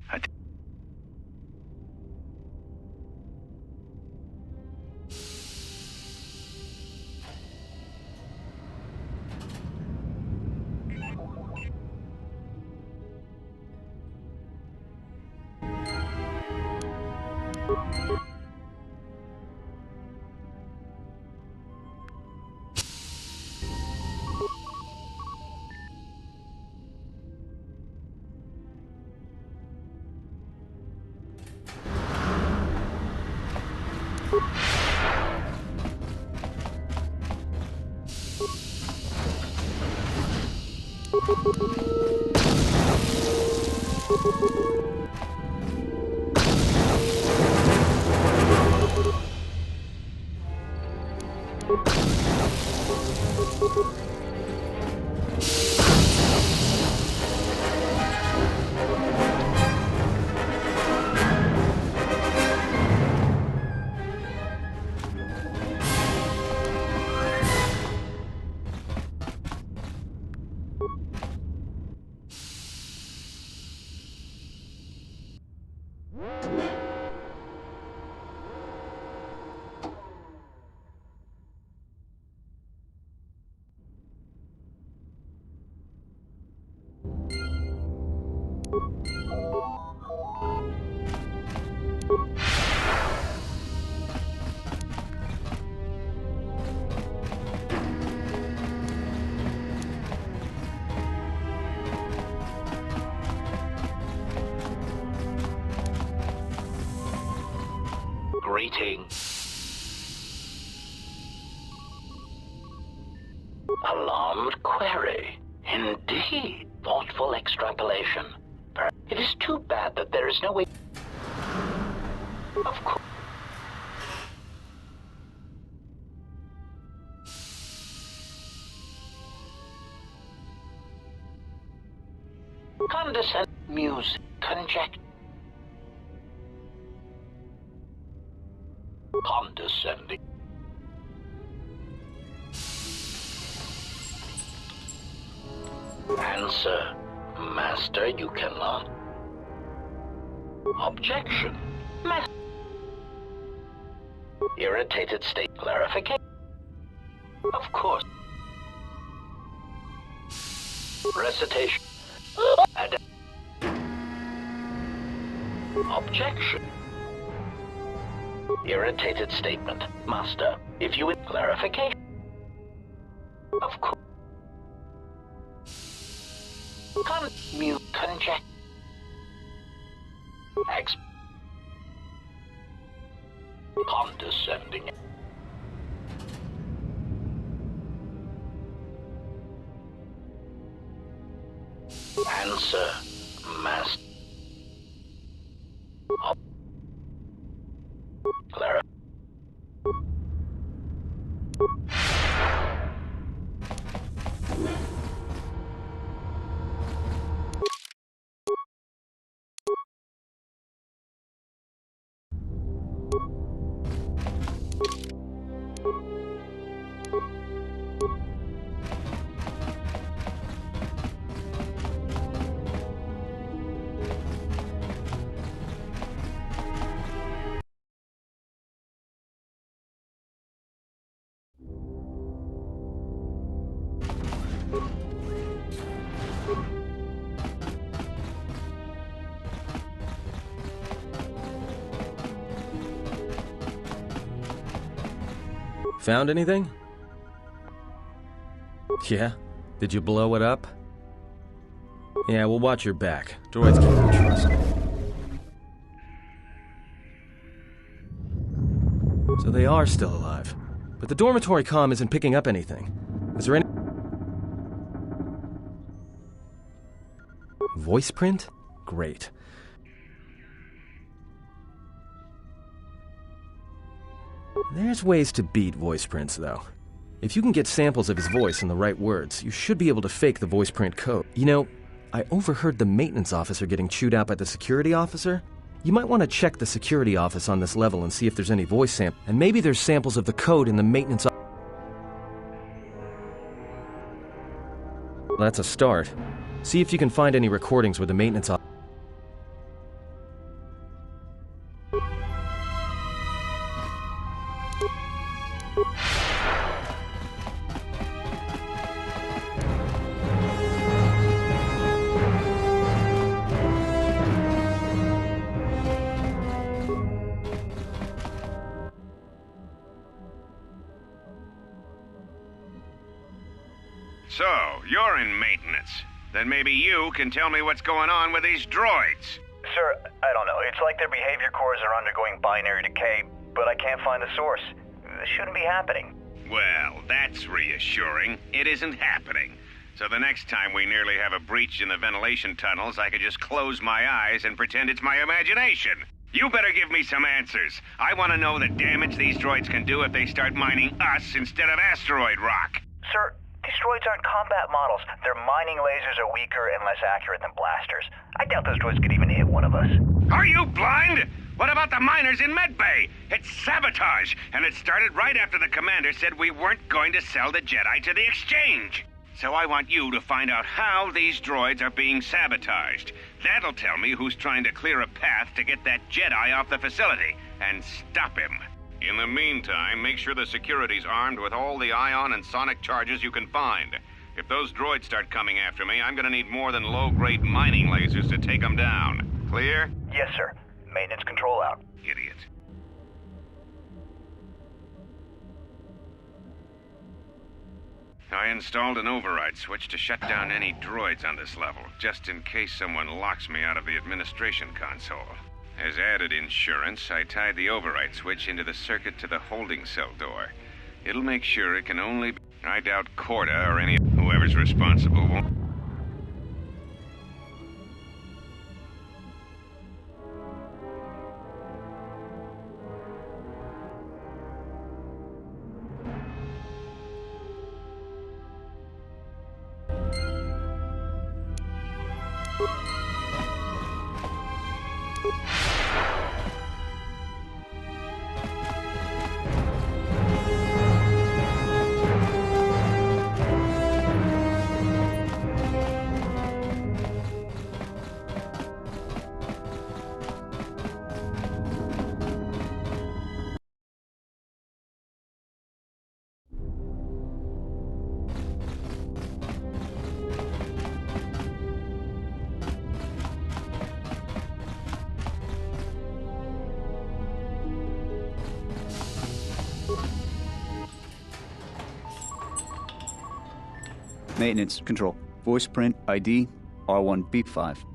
Alarmed query. Indeed. Thoughtful extrapolation. It is too bad that there is no way... Of course. Condescend music. Conjecture. Condescending. Answer. Master, you cannot. Objection. Master. Irritated state clarification. Of course. Recitation. Objection. Irritated statement. Master, if you would clarification. Of course. Mute conject. Condescending. Answer. Master. Clara. Found anything? Yeah? Did you blow it up? Yeah, well, watch your back. Droids can't be trusted. So they are still alive. But the dormitory comm isn't picking up anything. Is there any... voice print? Great. There's ways to beat voice prints, though. If you can get samples of his voice and the right words, you should be able to fake the voice print code. You know, I overheard the maintenance officer getting chewed out by the security officer. You might want to check the security office on this level and see if there's any voice sample. And maybe there's samples of the code in the maintenance office. That's a start. See if you can find any recordings with the maintenance officer. So, you're in maintenance. Then maybe you can tell me what's going on with these droids. Sir, I don't know. It's like their behavior cores are undergoing binary decay, but I can't find the source. This shouldn't be happening. Well, that's reassuring. It isn't happening. So the next time we nearly have a breach in the ventilation tunnels, I could just close my eyes and pretend it's my imagination. You better give me some answers. I want to know the damage these droids can do if they start mining us instead of asteroid rock. Sir, these droids aren't combat models. Their mining lasers are weaker and less accurate than blasters. I doubt those droids could even hit one of us. Are you blind? What about the miners in Medbay? It's sabotage, and it started right after the commander said we weren't going to sell the Jedi to the exchange. So I want you to find out how these droids are being sabotaged. That'll tell me who's trying to clear a path to get that Jedi off the facility and stop him. In the meantime, make sure the security's armed with all the ion and sonic charges you can find. If those droids start coming after me, I'm gonna need more than low-grade mining lasers to take them down. Clear? Yes, sir. Maintenance control out. Idiot. I installed an override switch to shut down any droids on this level, just in case someone locks me out of the administration console. As added insurance, I tied the override switch into the circuit to the holding cell door. It'll make sure it can only be... I doubt KOTOR or any... whoever's responsible won't... Maintenance, control. Voice print, ID, R1, beep 5.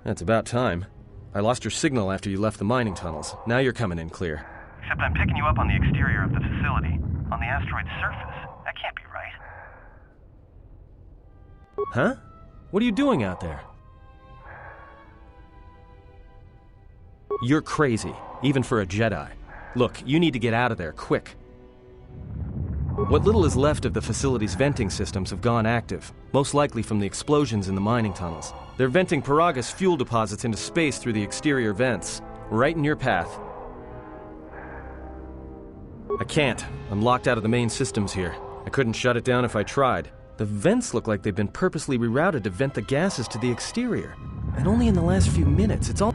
That's about time. I lost your signal after you left the mining tunnels. Now you're coming in clear. Except I'm picking you up on the exterior of the facility, on the asteroid's surface. That can't be right. Huh? What are you doing out there? You're crazy, even for a Jedi. Look, you need to get out of there, quick. What little is left of the facility's venting systems have gone active, most likely from the explosions in the mining tunnels. They're venting Peragus fuel deposits into space through the exterior vents, right in your path. I can't. I'm locked out of the main systems here. I couldn't shut it down if I tried. The vents look like they've been purposely rerouted to vent the gases to the exterior. And only in the last few minutes, it's all...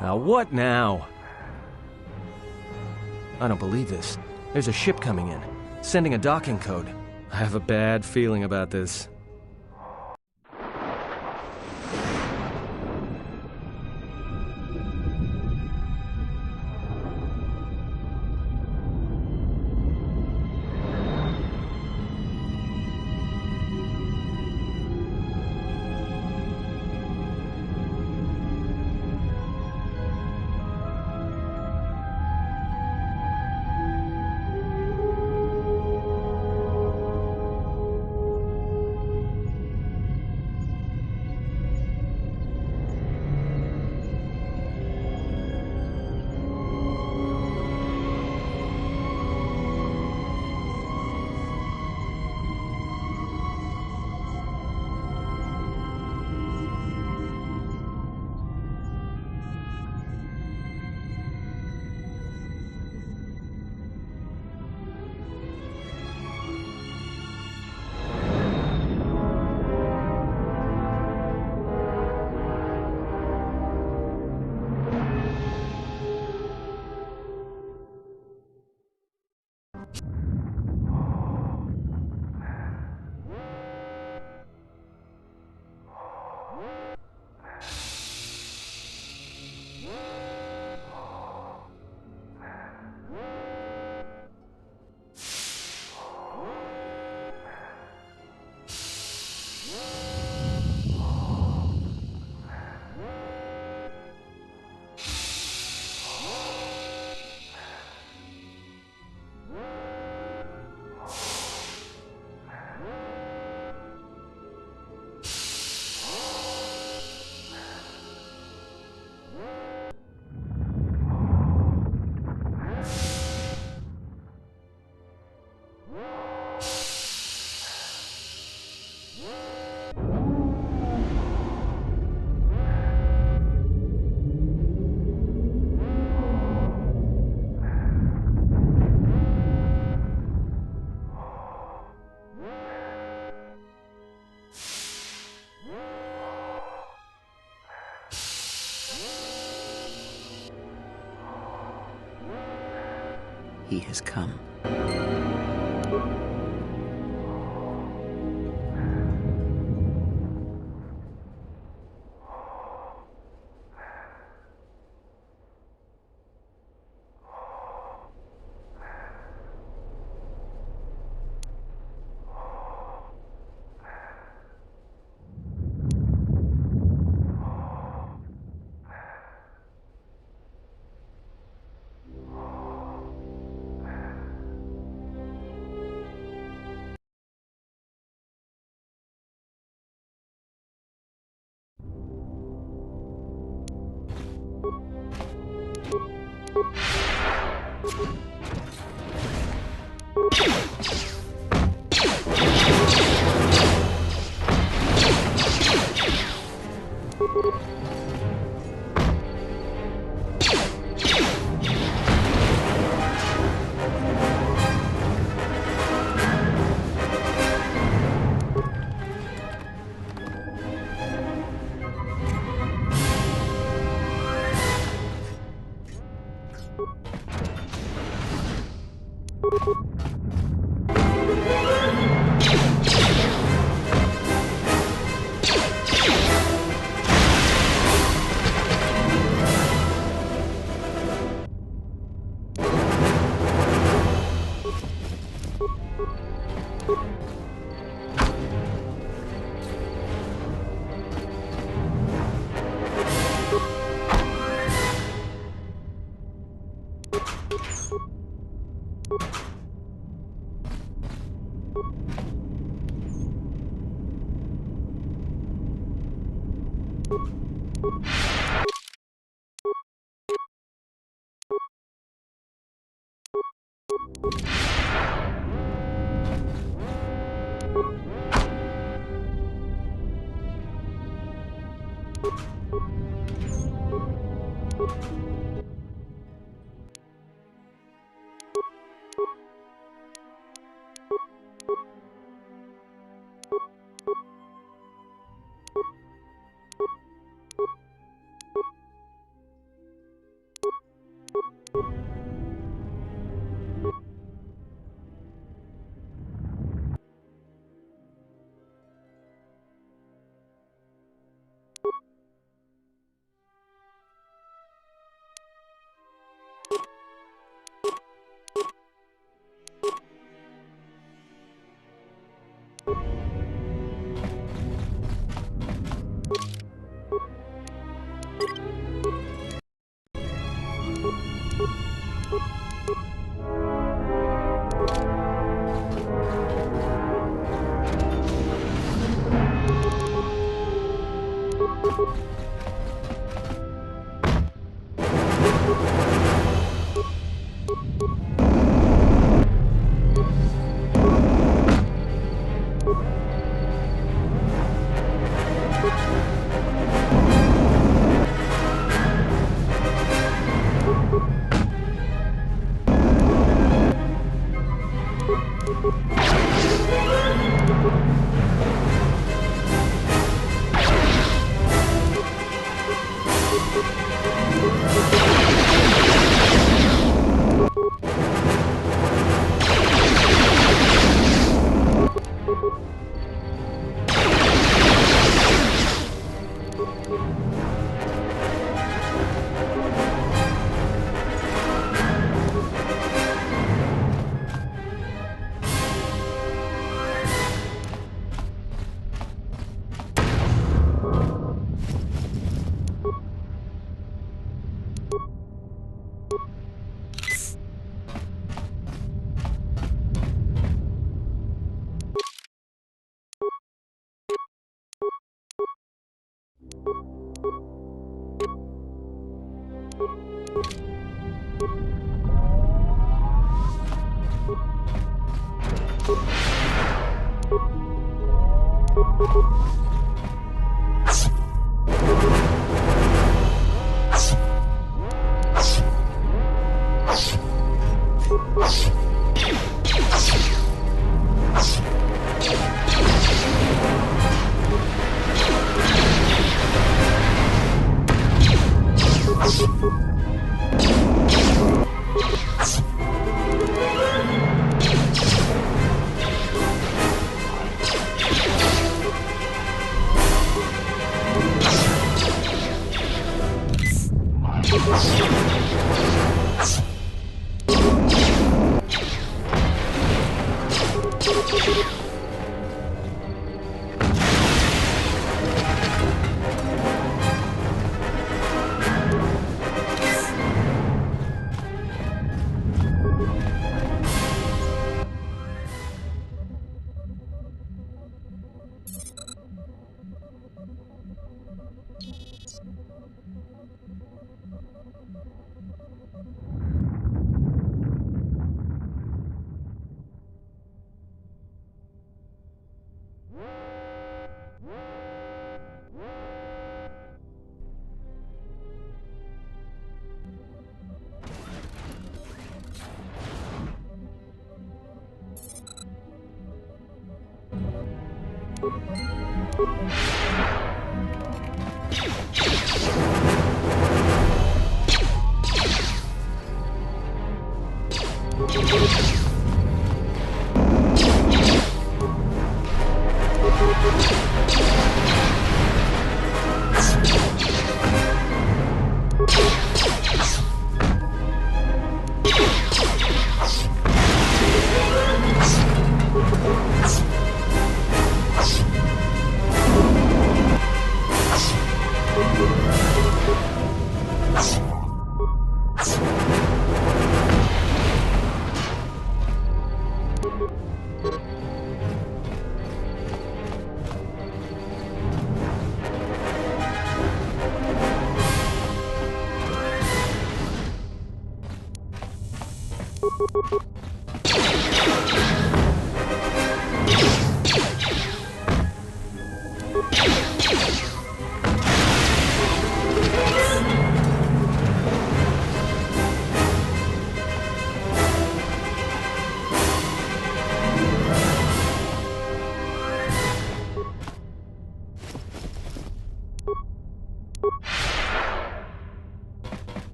Now what now? I don't believe this. There's a ship coming in, sending a docking code. I have a bad feeling about this. He has come.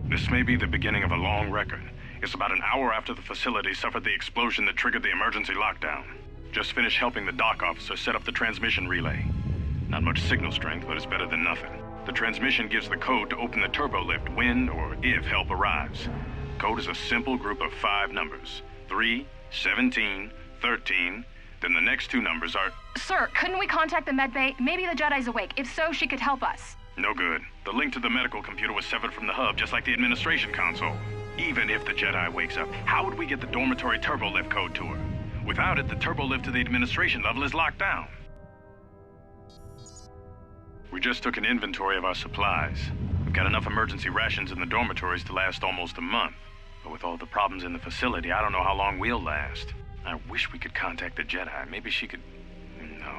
This may be the beginning of a long record. It's about an hour after the facility suffered the explosion that triggered the emergency lockdown. Just finished helping the dock officer set up the transmission relay. Not much signal strength, but it's better than nothing. The transmission gives the code to open the turbo lift when or if help arrives. Code is a simple group of 5 numbers. 3, 17, 13, then the next 2 numbers are... Sir, couldn't we contact the medbay? Maybe the Jedi's awake. If so, she could help us. No good. The link to the medical computer was severed from the hub, just like the administration console. Even if the Jedi wakes up, how would we get the dormitory turbo lift code to her? Without it, the turbo lift to the administration level is locked down. We just took an inventory of our supplies. We've got enough emergency rations in the dormitories to last almost a month. But with all the problems in the facility, I don't know how long we'll last. I wish we could contact the Jedi. Maybe she could... No.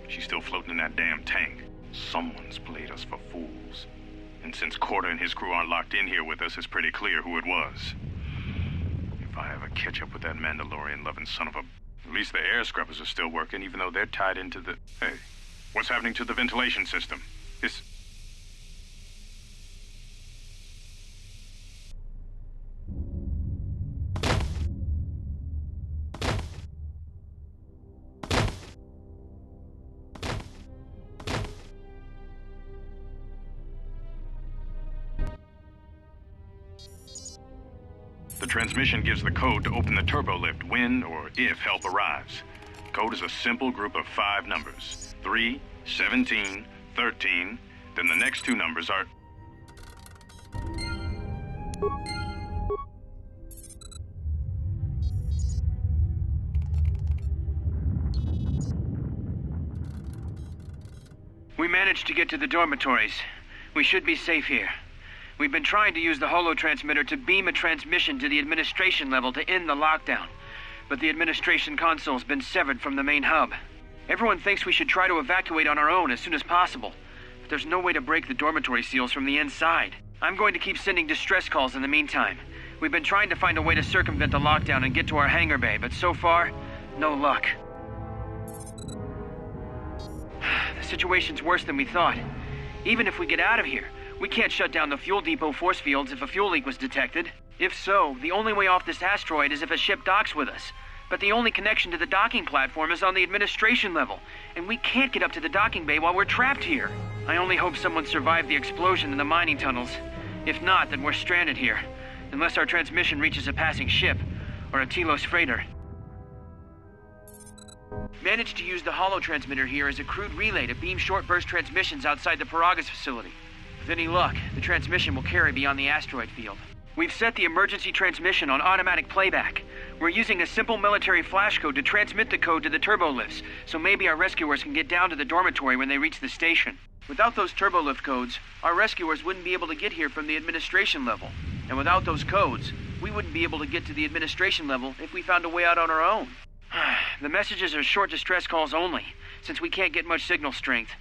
She's still floating in that damn tank. Someone's played us for fools. And since KOTOR and his crew aren't locked in here with us, it's pretty clear who it was. If I ever catch up with that Mandalorian-loving son of a... At least the air scrubbers are still working, even though they're tied into the... Hey, what's happening to the ventilation system? It's... The transmission gives the code to open the turbo lift when or if help arrives. Code is a simple group of 5 numbers. 3, 17, 13, then the next 2 numbers are... We managed to get to the dormitories. We should be safe here. We've been trying to use the holo-transmitter to beam a transmission to the administration level to end the lockdown, but the administration console's been severed from the main hub. Everyone thinks we should try to evacuate on our own as soon as possible, but there's no way to break the dormitory seals from the inside. I'm going to keep sending distress calls in the meantime. We've been trying to find a way to circumvent the lockdown and get to our hangar bay, but so far, no luck. The situation's worse than we thought. Even if we get out of here, we can't shut down the fuel depot force fields if a fuel leak was detected. If so, the only way off this asteroid is if a ship docks with us. But the only connection to the docking platform is on the administration level, and we can't get up to the docking bay while we're trapped here. I only hope someone survived the explosion in the mining tunnels. If not, then we're stranded here, unless our transmission reaches a passing ship, or a Telos freighter. Managed to use the holo-transmitter here as a crude relay to beam short-burst transmissions outside the Peragus facility. With any luck, the transmission will carry beyond the asteroid field. We've set the emergency transmission on automatic playback. We're using a simple military flash code to transmit the code to the turbolifts, so maybe our rescuers can get down to the dormitory when they reach the station. Without those turbolift codes, our rescuers wouldn't be able to get here from the administration level. And without those codes, we wouldn't be able to get to the administration level if we found a way out on our own. The messages are short distress calls only, since we can't get much signal strength.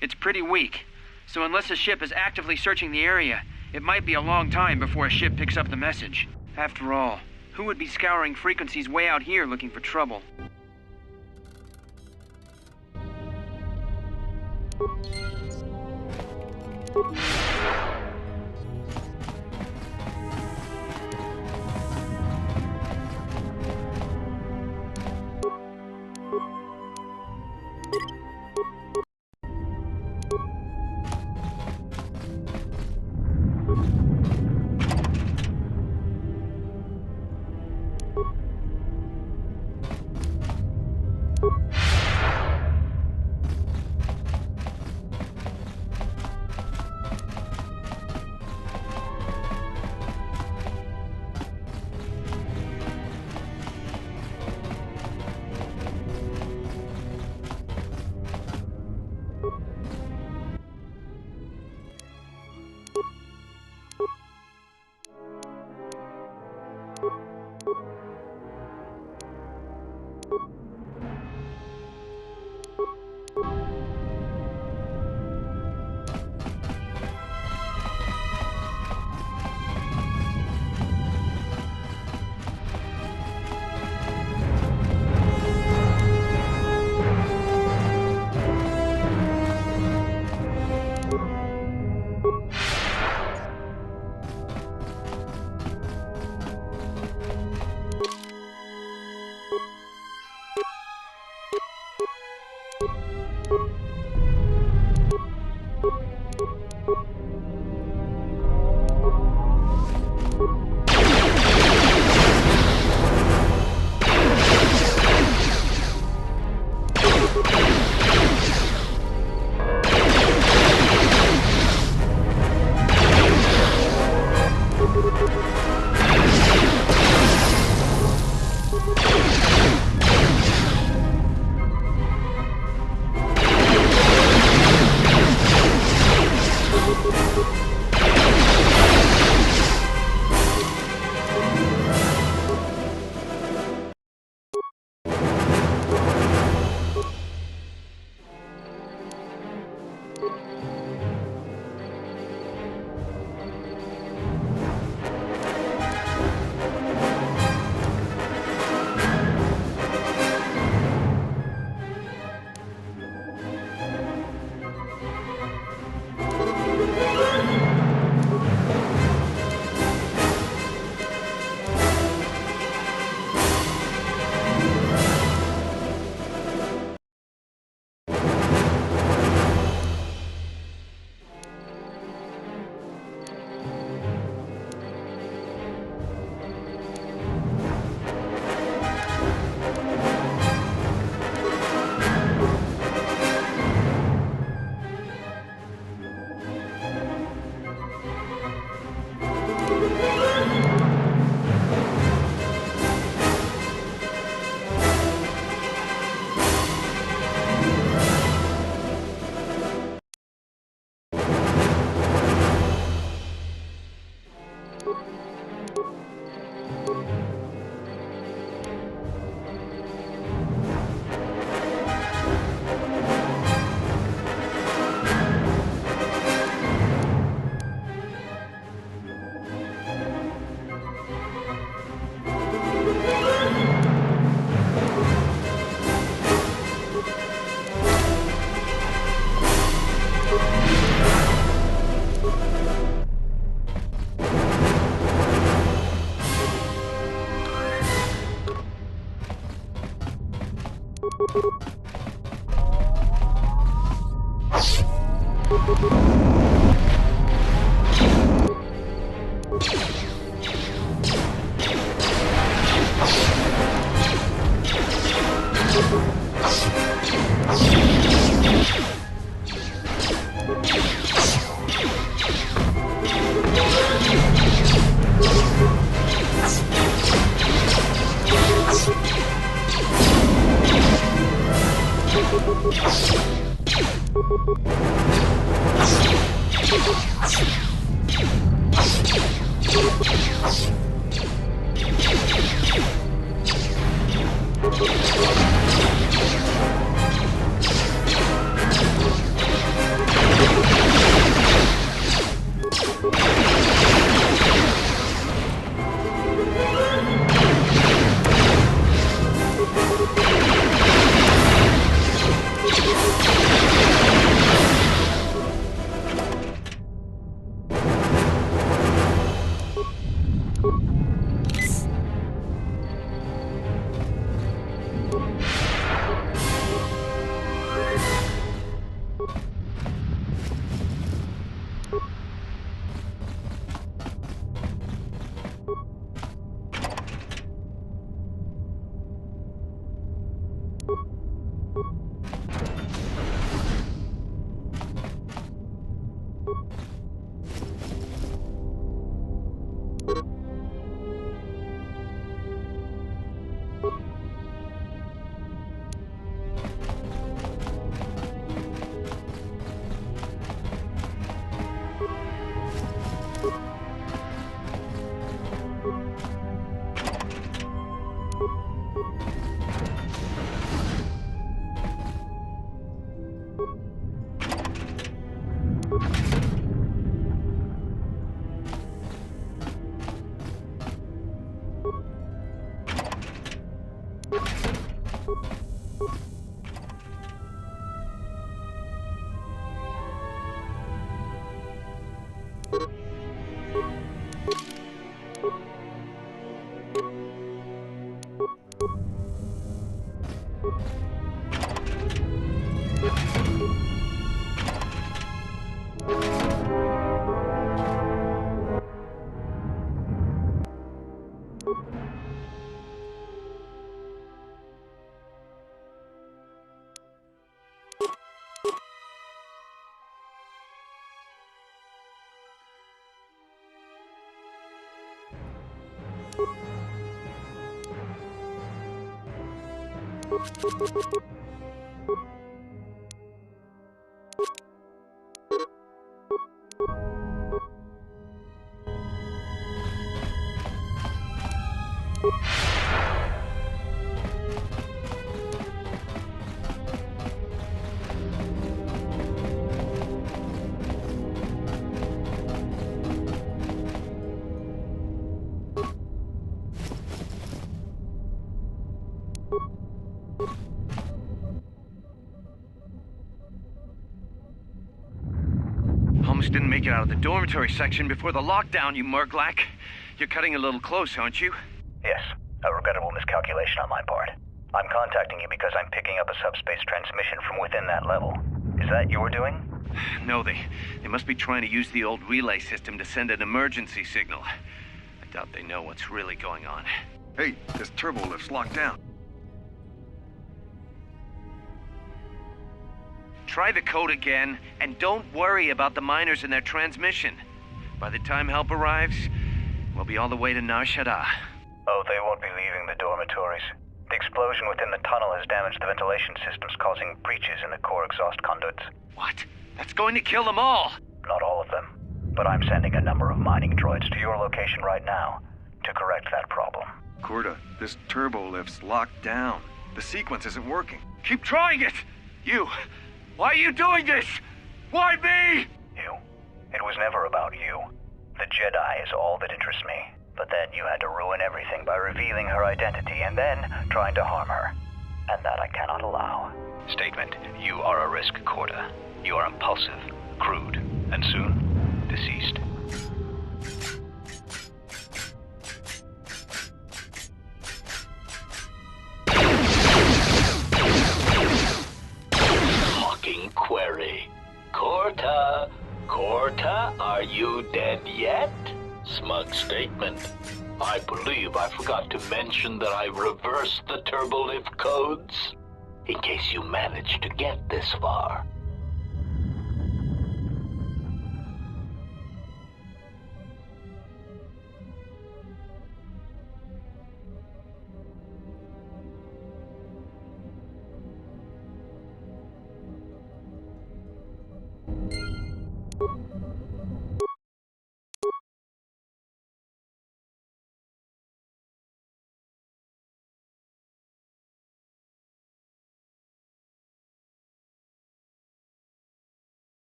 It's pretty weak, so unless a ship is actively searching the area, it might be a long time before a ship picks up the message. After all, who would be scouring frequencies way out here looking for trouble? Almost didn't make it out of the dormitory section before the lockdown, you murglak. You're cutting a little close, aren't you? Yes, a regrettable miscalculation on my part. I'm contacting you because I'm picking up a subspace transmission from within that level. Is that your doing? No, they must be trying to use the old relay system to send an emergency signal. I doubt they know what's really going on. Hey, this turbo lift's locked down. Try the code again, and don't worry about the miners and their transmission. By the time help arrives, we'll be all the way to Nar Shaddaa. Oh, they won't be leaving the dormitories. The explosion within the tunnel has damaged the ventilation systems, causing breaches in the core exhaust conduits. What? That's going to kill them all! Not all of them, but I'm sending a number of mining droids to your location right now to correct that problem. Korta, this turbo lift's locked down. The sequence isn't working. Keep trying it! You! Why are you doing this? Why me? You. It was never about you. The Jedi is all that interests me. But then you had to ruin everything by revealing her identity and then trying to harm her. And that I cannot allow. Statement. You are a risk, Korta. You are impulsive, crude, and soon, deceased. not to mention that I reversed the turbolift codes? In case you managed to get this far.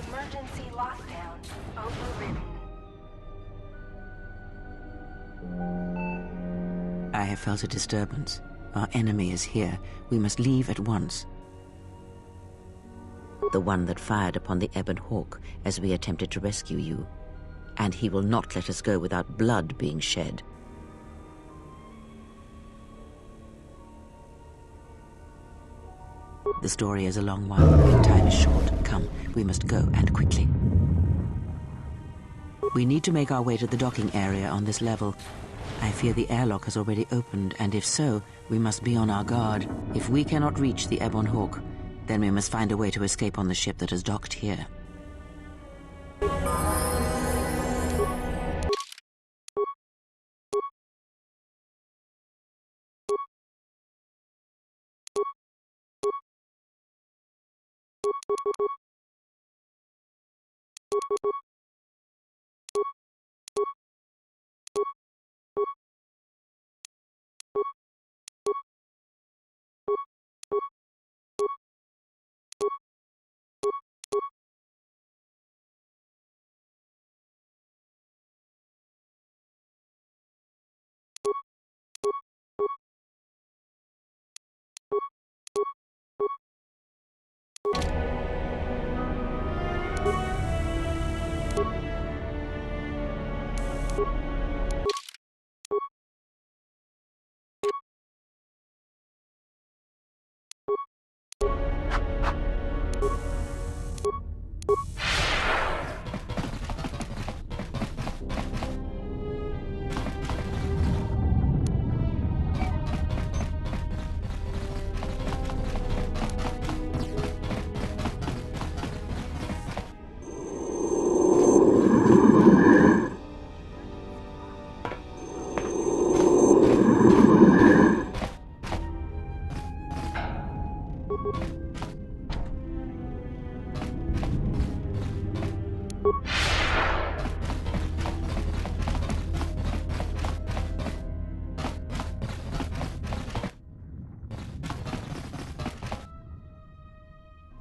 Emergency lockdown overridden. I have felt a disturbance. Our enemy is here. We must leave at once. The one that fired upon the Ebon Hawk as we attempted to rescue you. And he will not let us go without blood being shed. The story is a long one, and time is short. Come, we must go, and quickly. We need to make our way to the docking area on this level. I fear the airlock has already opened, and if so, we must be on our guard. If we cannot reach the Ebon Hawk, then we must find a way to escape on the ship that is docked here.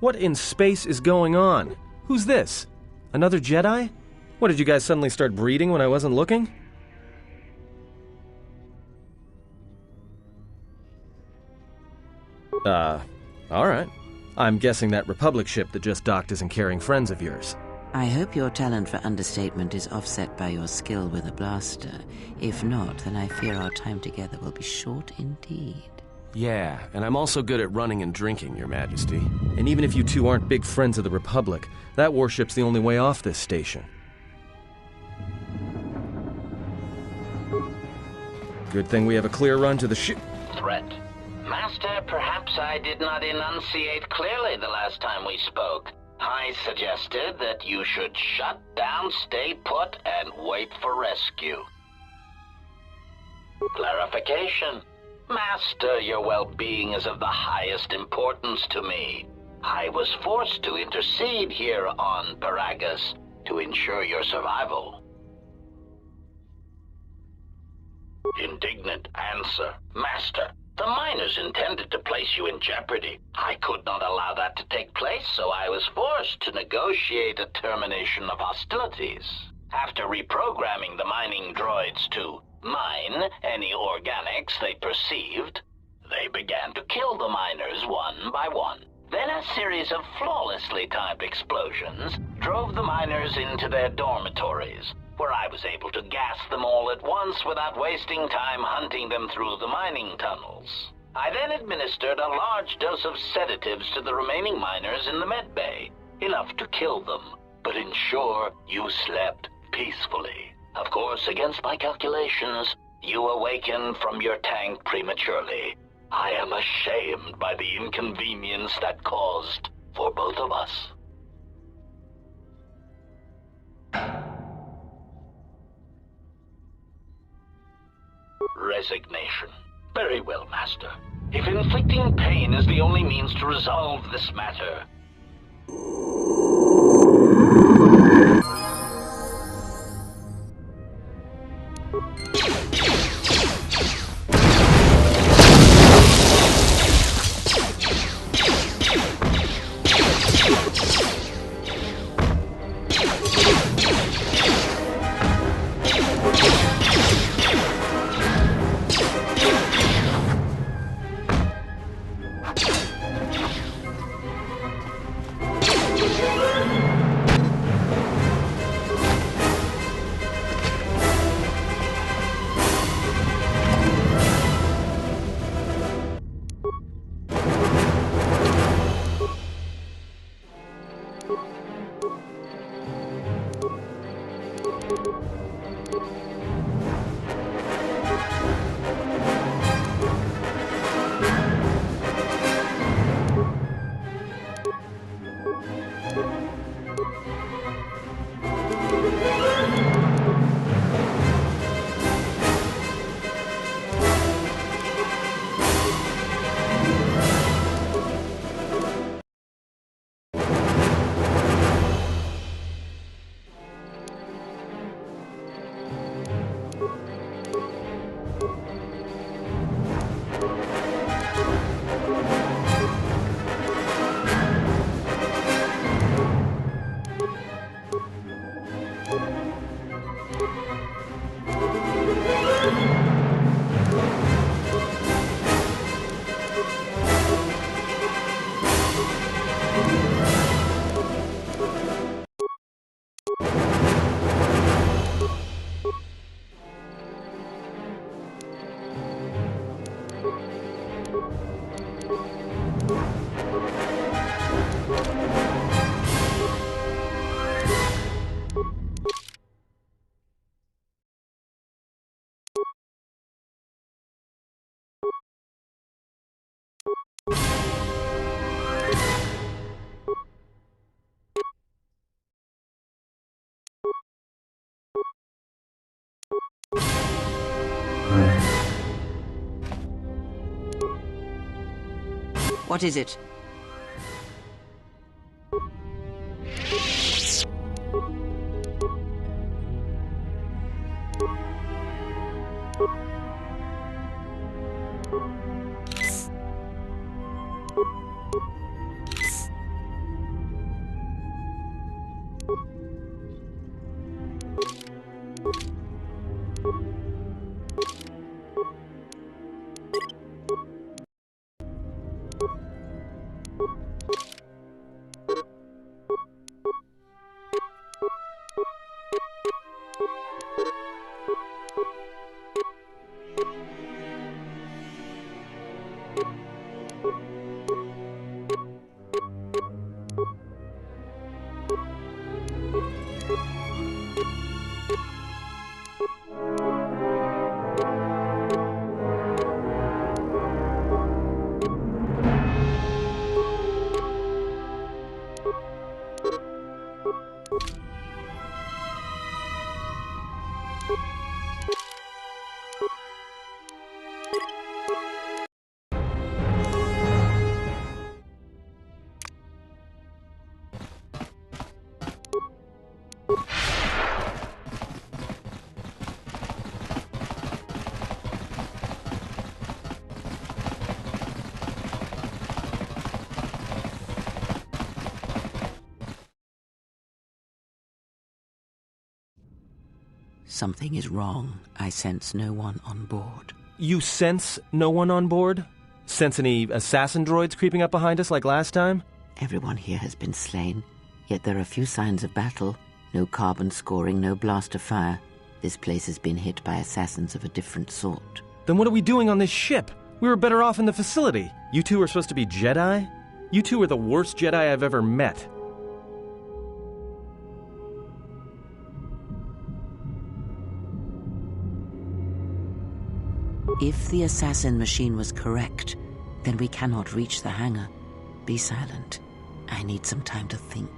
What in space is going on? Who's this? Another Jedi? What, did you guys suddenly start breeding when I wasn't looking? Alright. I'm guessing that Republic ship that just docked isn't carrying friends of yours. I hope your talent for understatement is offset by your skill with a blaster. If not, then I fear our time together will be short indeed. Yeah, and I'm also good at running and drinking, Your Majesty. And even if you two aren't big friends of the Republic, that warship's the only way off this station. Good thing we have a clear run to the ship. Threat. Master, perhaps I did not enunciate clearly the last time we spoke. I suggested that you should shut down, stay put, and wait for rescue. Clarification. Master, your well-being is of the highest importance to me. I was forced to intercede here on Peragus to ensure your survival. Indignant answer. Master, the miners intended to place you in jeopardy. I could not allow that to take place, so I was forced to negotiate a termination of hostilities. After reprogramming the mining droids to mine any organics they perceived, they began to kill the miners one by one. Then a series of flawlessly timed explosions drove the miners into their dormitories, where I was able to gas them all at once without wasting time hunting them through the mining tunnels. I then administered a large dose of sedatives to the remaining miners in the med bay, enough to kill them, but ensure you slept peacefully. Of course, against my calculations, you awakened from your tank prematurely. I am ashamed by the inconvenience that caused for both of us. Resignation. Very well, Master. If inflicting pain is the only means to resolve this matter... What is it? Something is wrong. I sense no one on board. You sense no one on board? Sense any assassin droids creeping up behind us like last time? Everyone here has been slain, yet there are few signs of battle. No carbon scoring, no blaster fire. This place has been hit by assassins of a different sort. Then what are we doing on this ship? We were better off in the facility. You two are supposed to be Jedi? You two are the worst Jedi I've ever met. If the assassin machine was correct, then we cannot reach the hangar. Be silent. I need some time to think.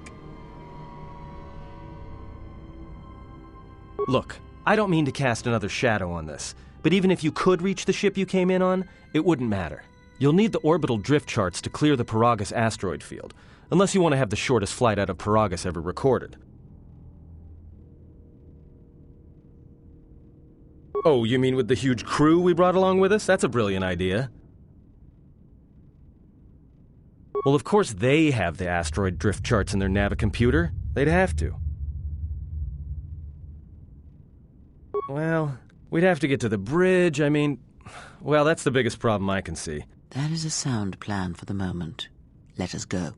Look, I don't mean to cast another shadow on this, but even if you could reach the ship you came in on, it wouldn't matter. You'll need the orbital drift charts to clear the Peragus asteroid field, unless you want to have the shortest flight out of Peragus ever recorded. Oh, you mean with the huge crew we brought along with us? That's a brilliant idea. Well, of course they have the asteroid drift charts in their Navicomputer. They'd have to. Well, we'd have to get to the bridge. I mean, well, that's the biggest problem I can see. That is a sound plan for the moment. Let us go.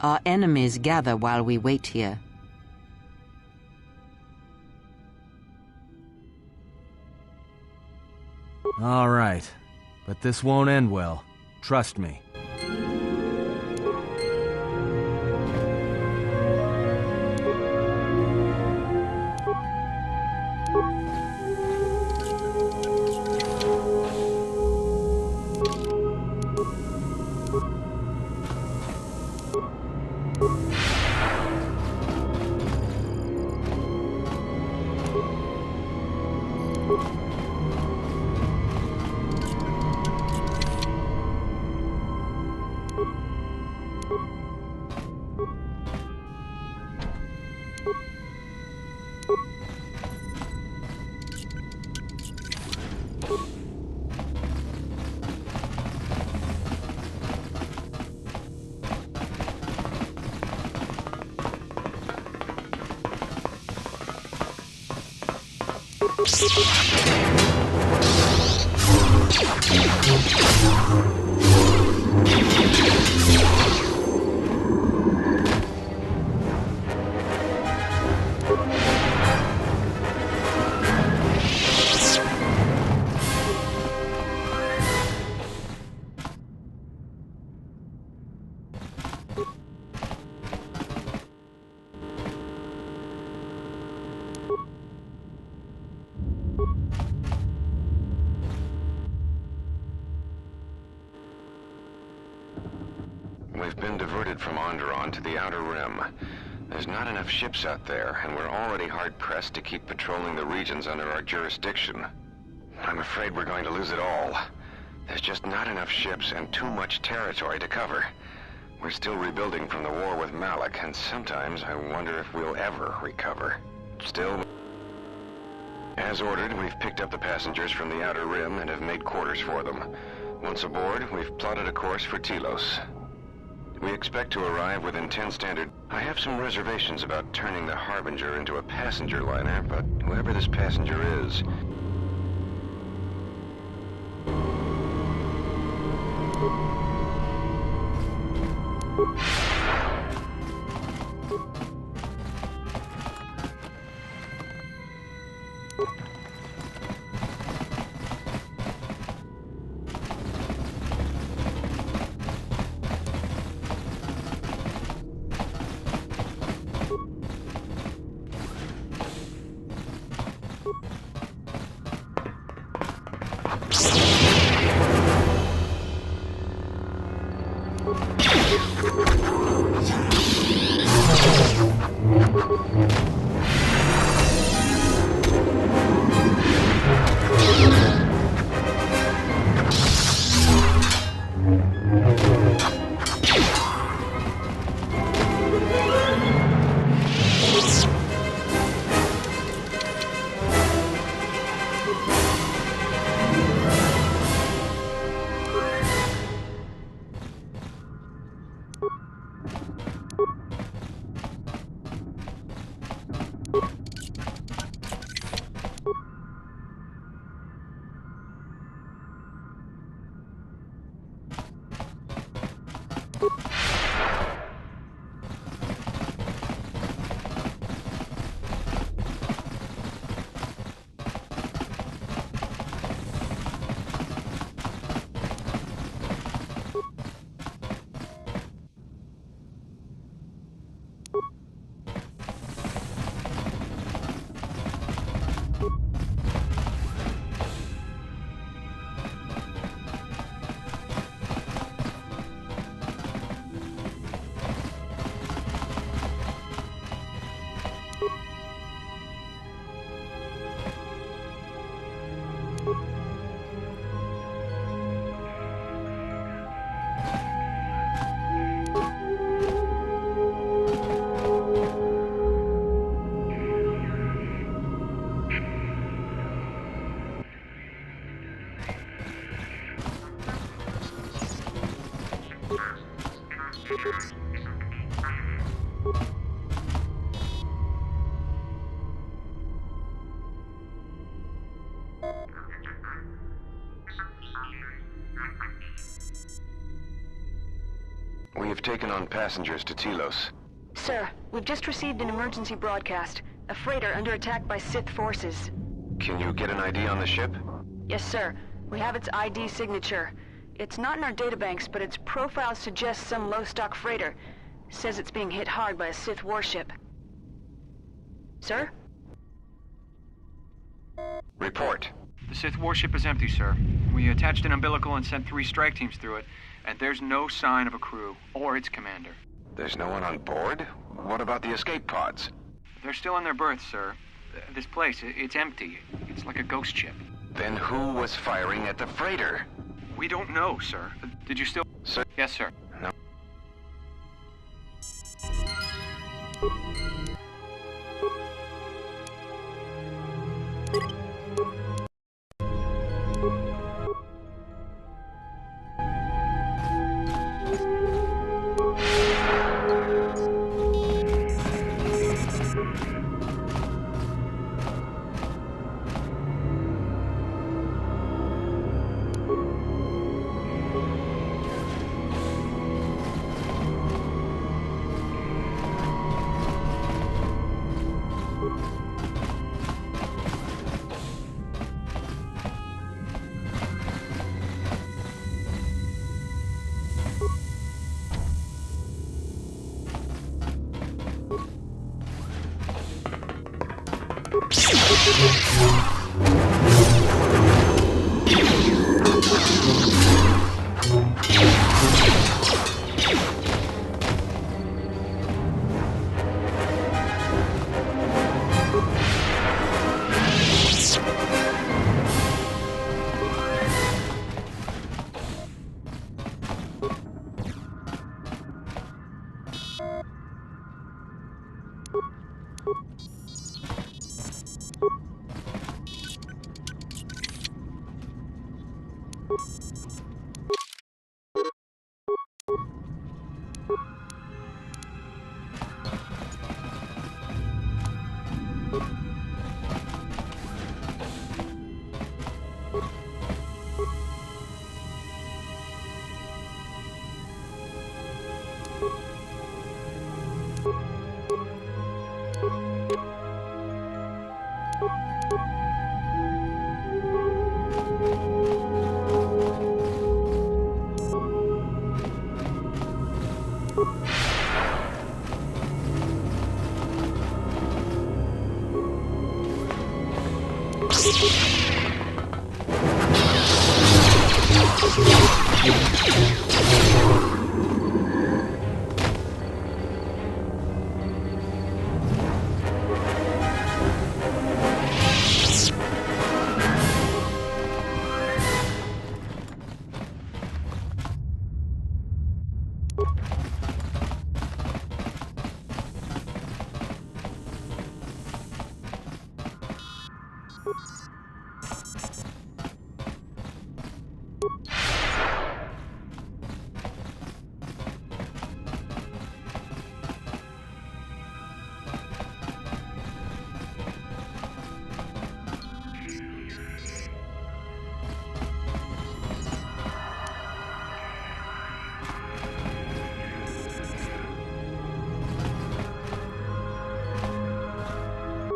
Our enemies gather while we wait here. All right, but this won't end well. Trust me. We've been diverted from Onderon to the Outer Rim. There's not enough ships out there, and we're already hard-pressed to keep patrolling the regions under our jurisdiction. I'm afraid we're going to lose it all. There's just not enough ships and too much territory to cover. We're still rebuilding from the war with Malak, and sometimes I wonder if we'll ever recover. Still, as ordered, we've picked up the passengers from the Outer Rim and have made quarters for them. Once aboard, we've plotted a course for Telos. We expect to arrive within 10 standard. I have some reservations about turning the Harbinger into a passenger liner, but whoever this passenger is... We have taken on passengers to Telos. Sir, we've just received an emergency broadcast. A freighter under attack by Sith forces. Can you get an ID on the ship? Yes, sir. We have its ID signature. It's not in our databanks, but its profile suggests some low-stock freighter. Says it's being hit hard by a Sith warship. Sir? Report. The Sith warship is empty, sir. We attached an umbilical and sent 3 strike teams through it, and there's no sign of a crew, or its commander. There's no one on board? What about the escape pods? They're still in their berths, sir. This place, it's empty. It's like a ghost ship. Then who was firing at the freighter? We don't know, sir. Did you still... Sir? Yes, sir. No.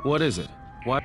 What is it? Why?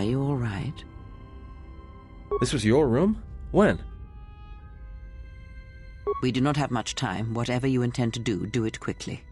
Are you all right? This was your room? When? We do not have much time. Whatever you intend to do, do it quickly.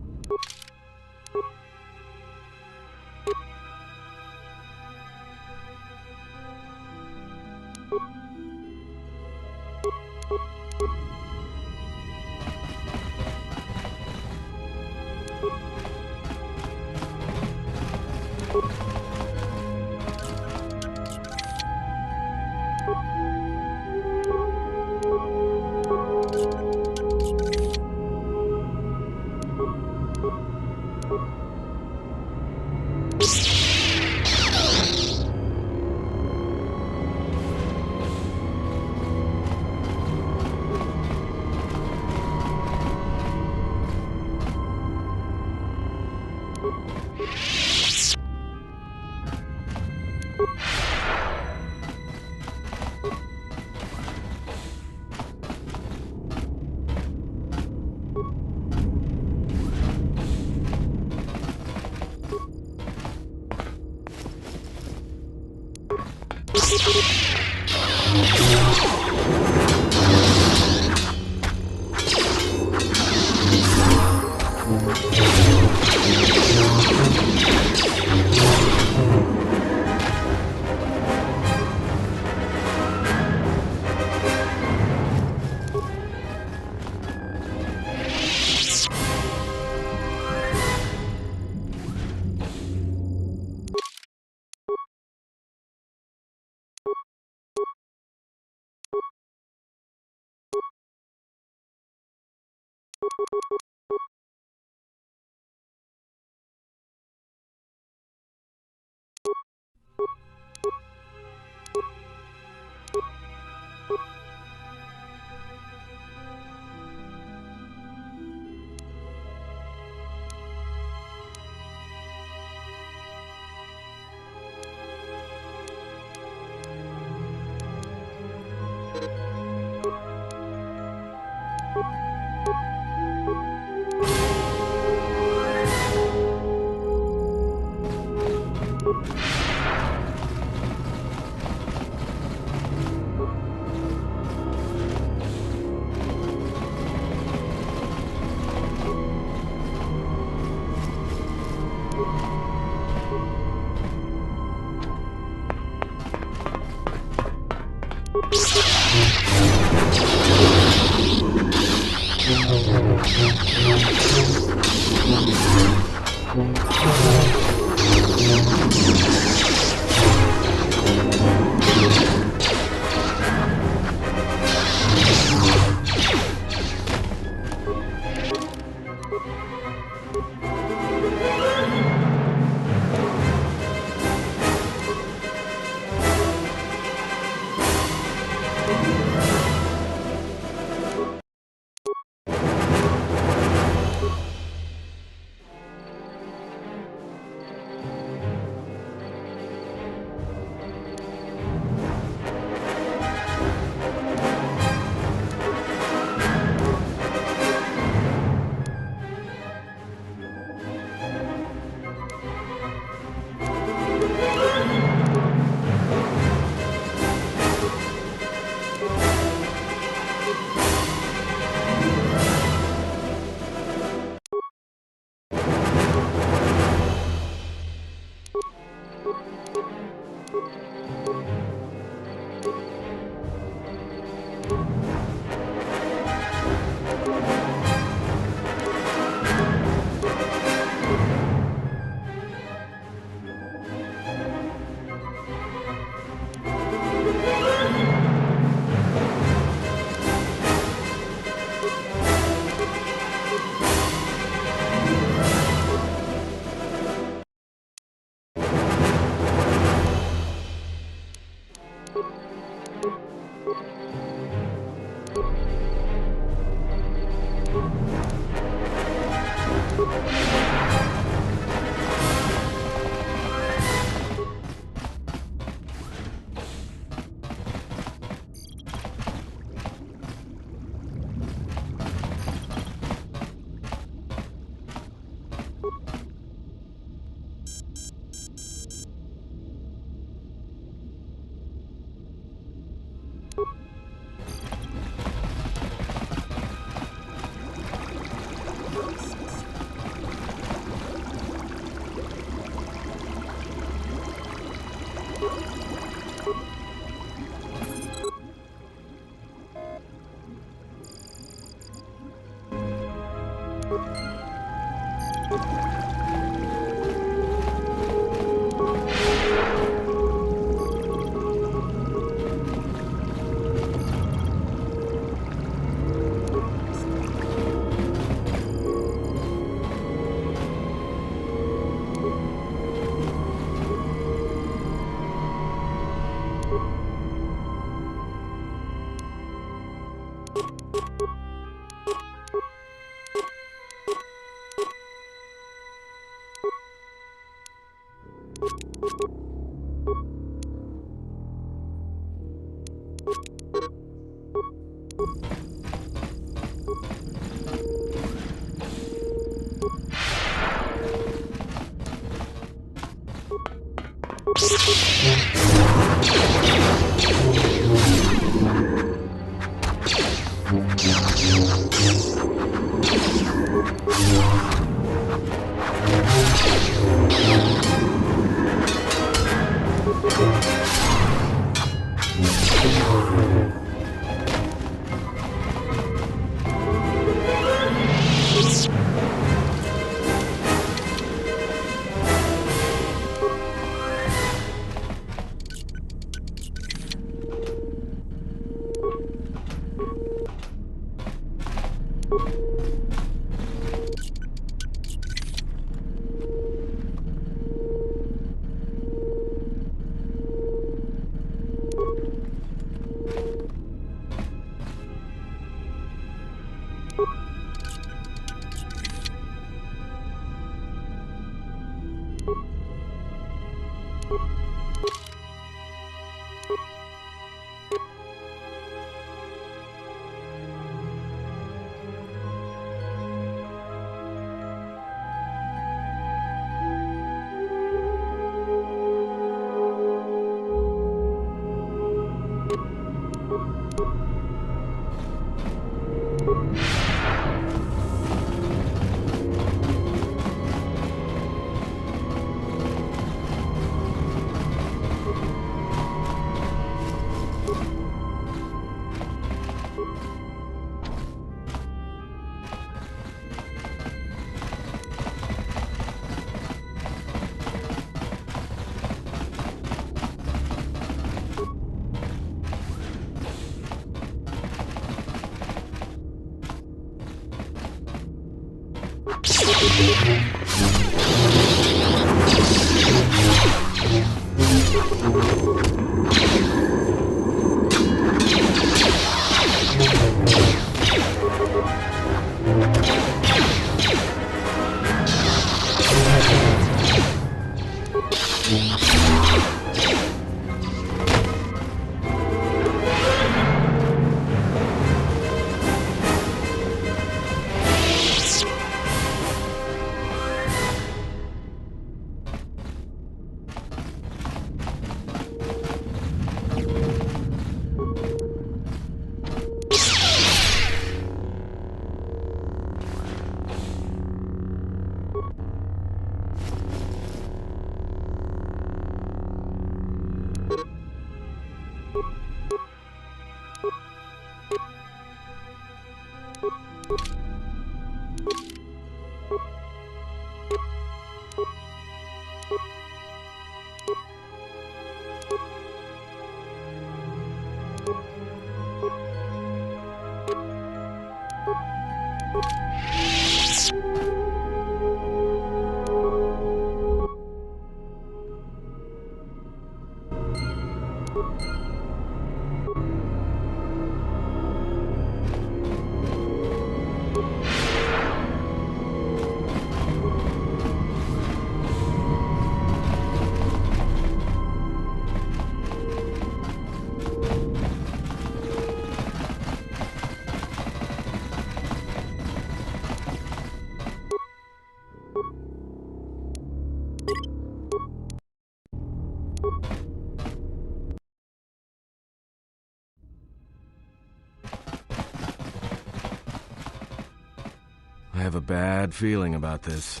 I have a bad feeling about this.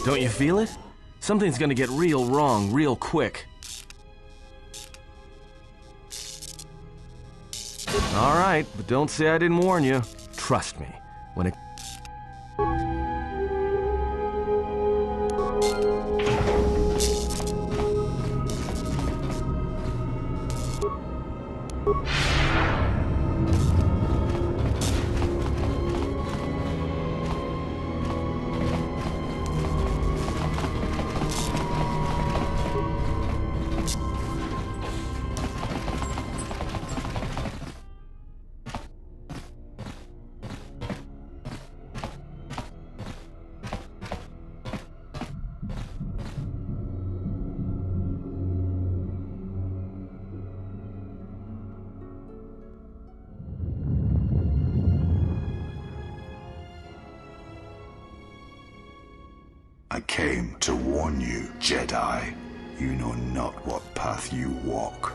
Don't you feel it? Something's gonna get real wrong real quick. All right, but don't say I didn't warn you. Trust me, when it... I came to warn you, Jedi. You know not what path you walk.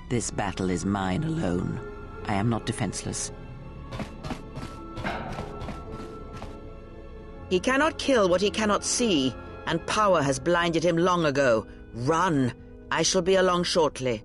This battle is mine alone. I am not defenseless. He cannot kill what he cannot see, and power has blinded him long ago. Run! I shall be along shortly.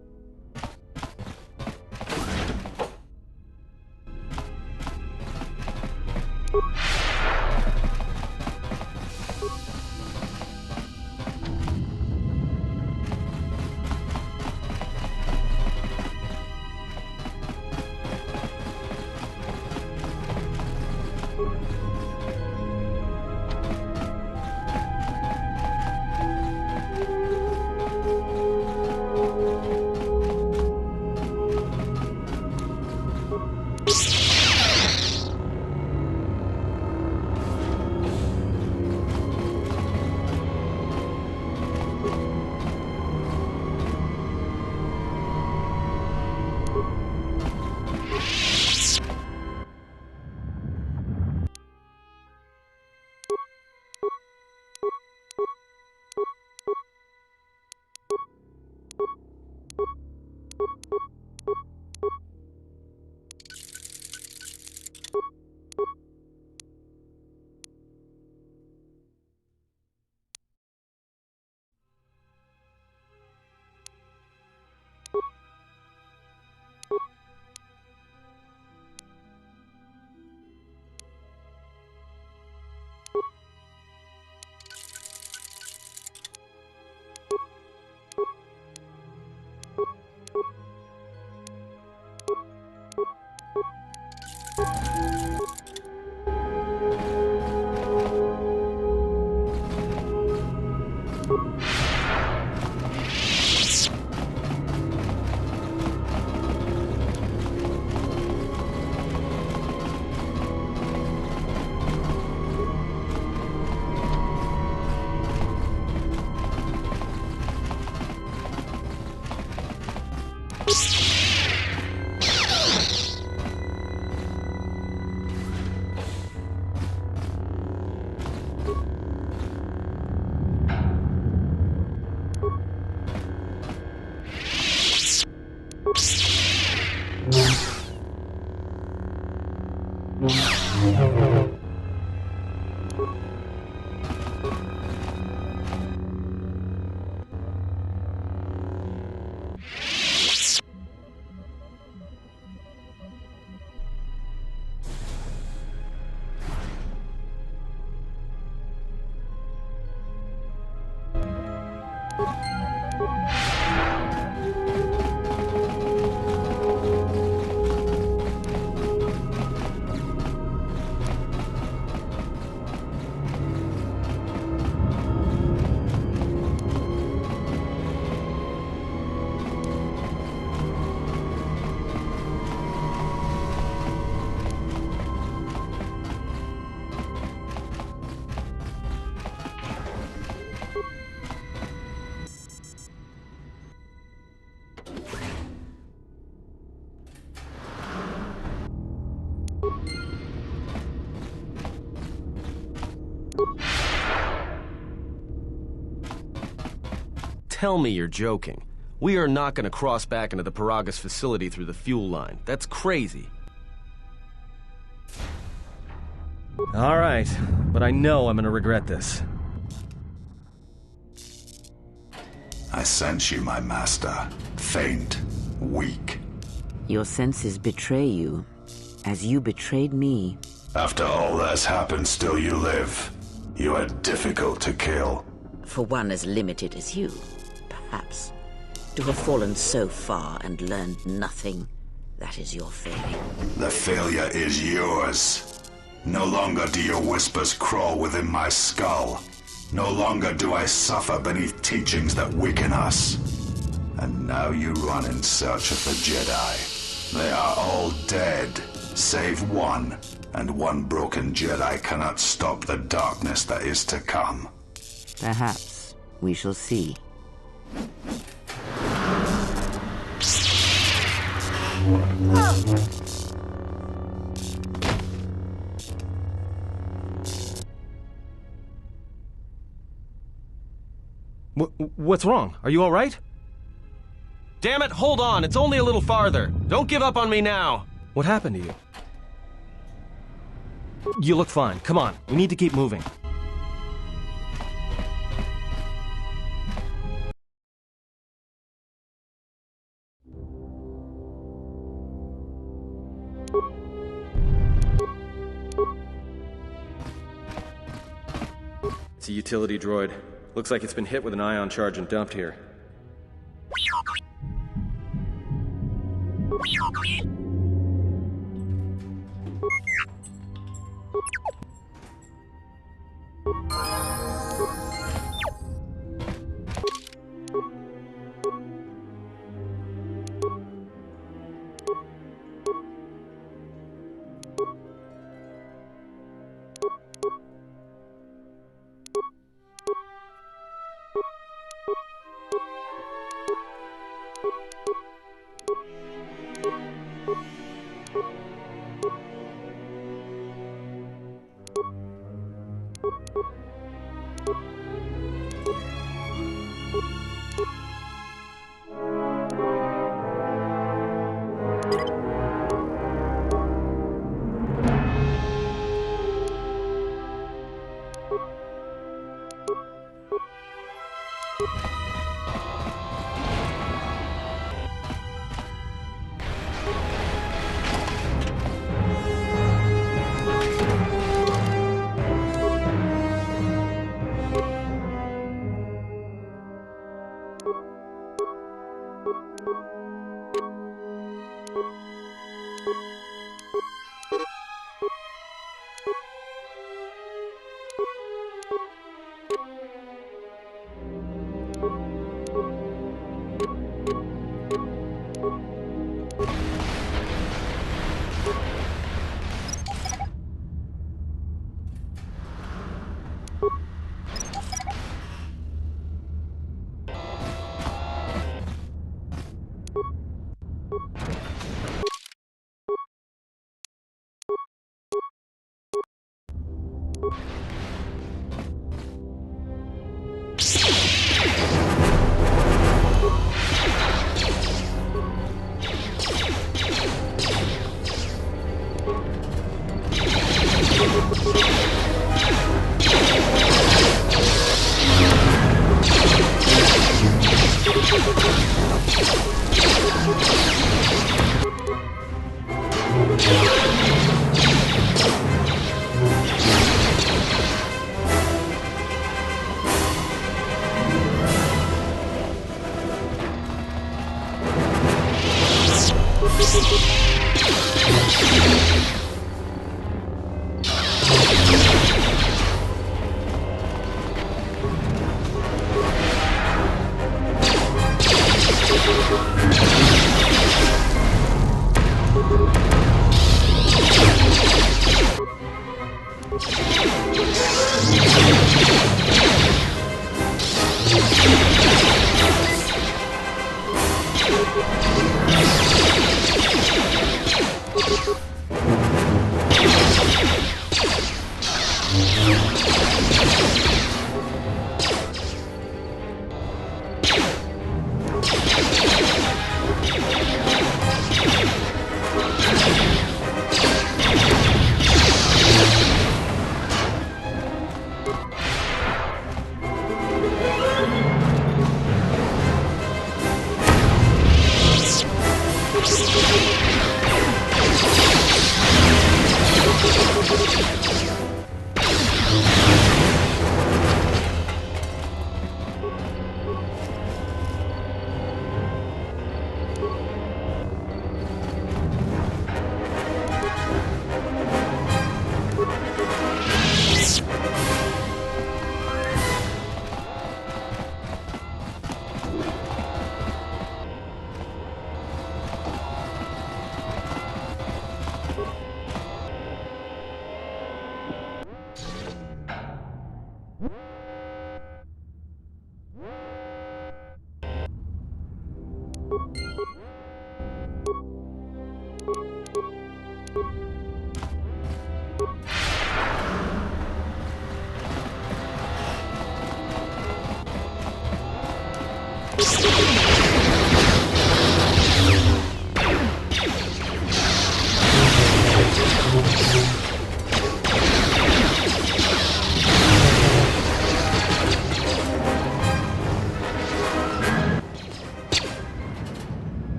Tell me you're joking. We are not going to cross back into the Peragus facility through the fuel line. That's crazy. All right, but I know I'm going to regret this. I sense you, my master. Faint, weak. Your senses betray you, as you betrayed me. After all that's happened, still you live. You are difficult to kill. For one as limited as you, perhaps. To have fallen so far and learned nothing, that is your failing. The failure is yours. No longer do your whispers crawl within my skull. No longer do I suffer beneath teachings that weaken us. And now you run in search of the Jedi. They are all dead, save one. And one broken Jedi cannot stop the darkness that is to come. Perhaps. We shall see. What's wrong? Are you all right? Damn it, hold on. It's only a little farther. Don't give up on me now. What happened to you? You look fine. Come on. We need to keep moving. It's a utility droid. Looks like it's been hit with an ion charge and dumped here.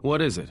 What is it?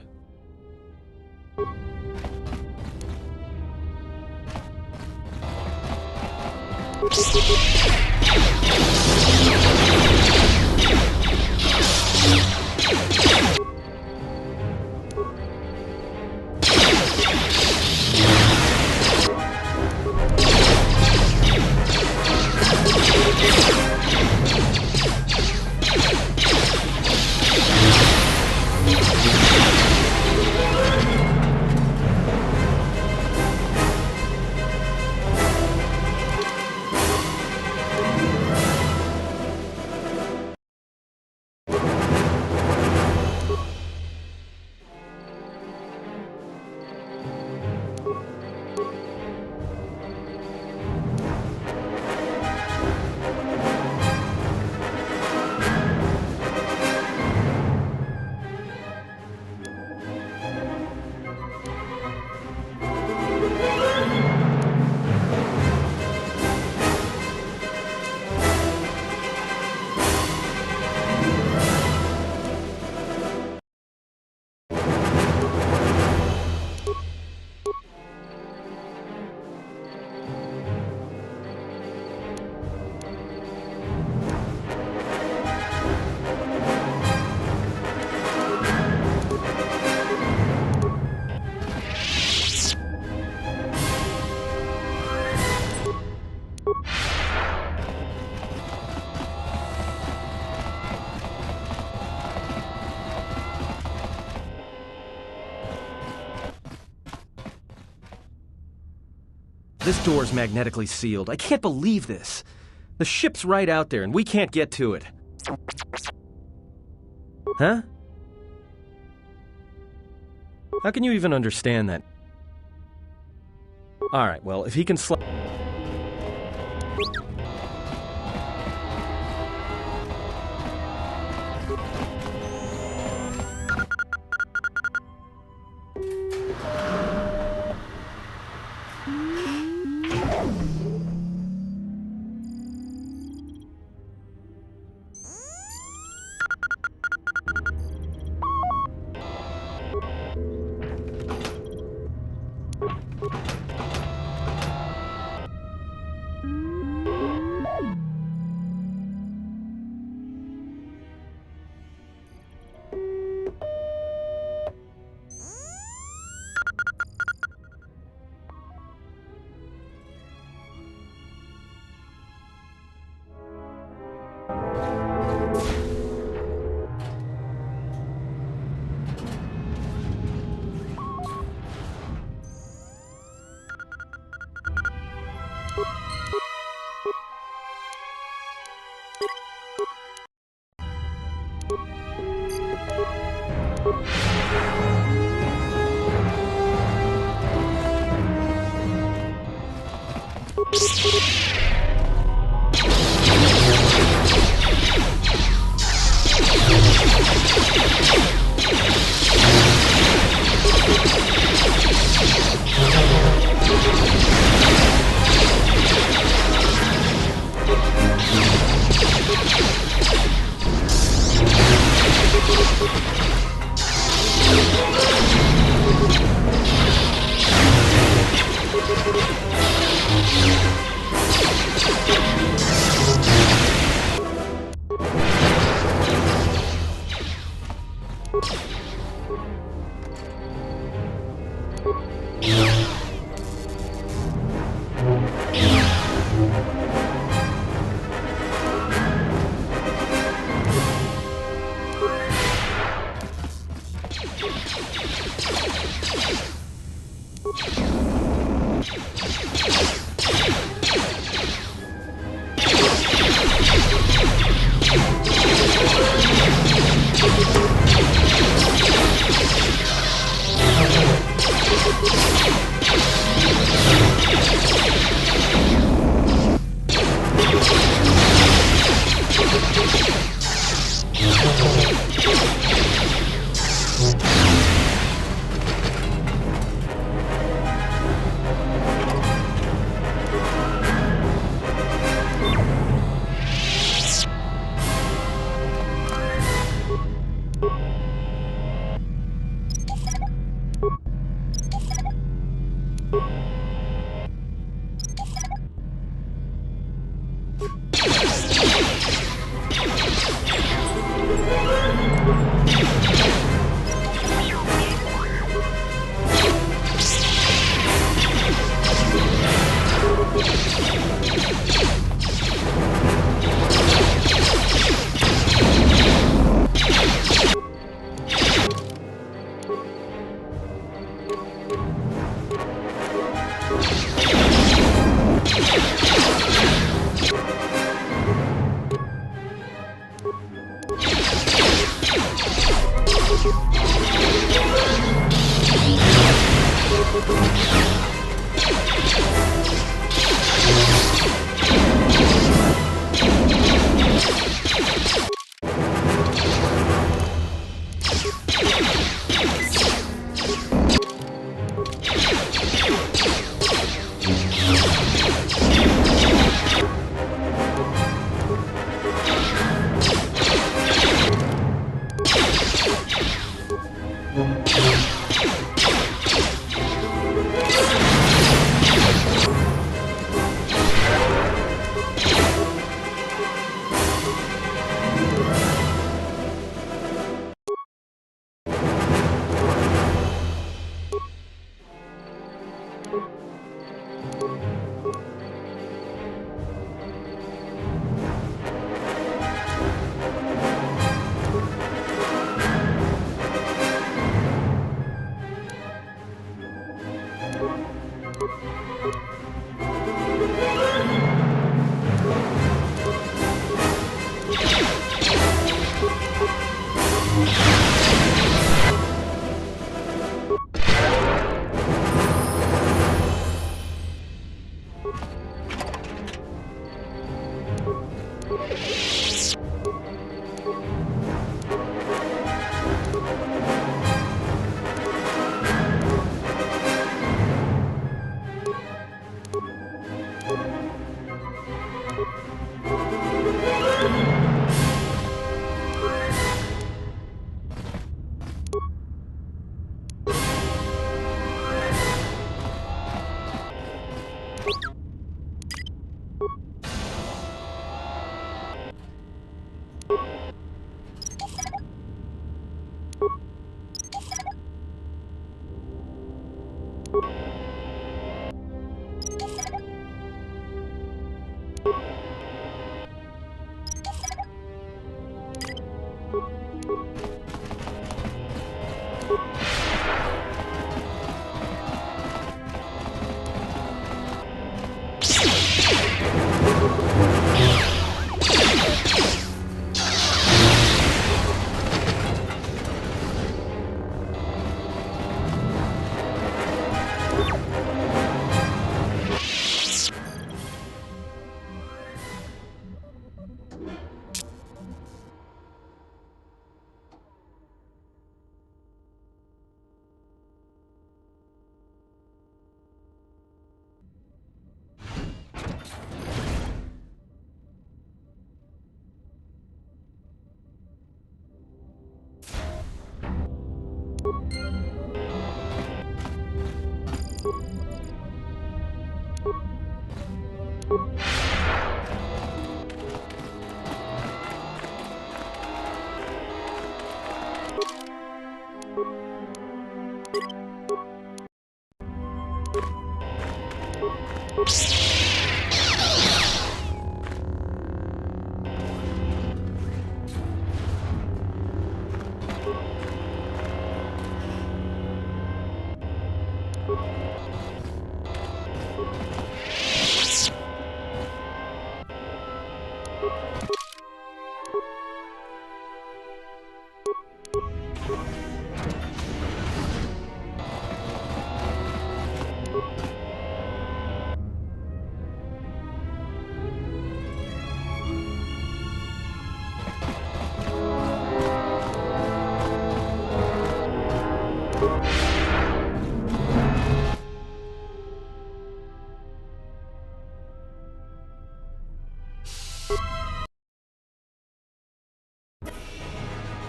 This door's magnetically sealed. I can't believe this. The ship's right out there, and we can't get to it. Huh? How can you even understand that? Alright, well, if he can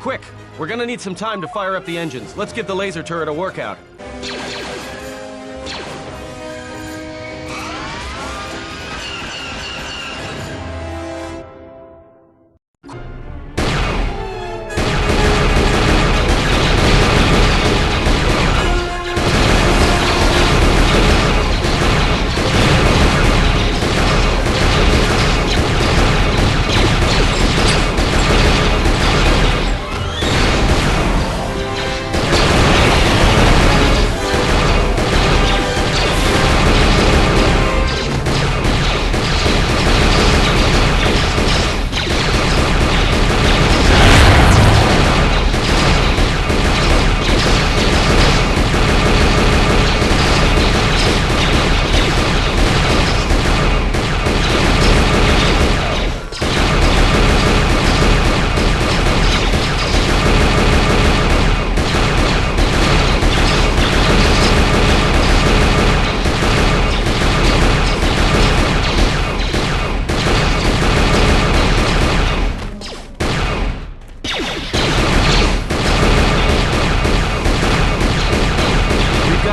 quick! We're gonna need some time to fire up the engines. Let's give the laser turret a workout.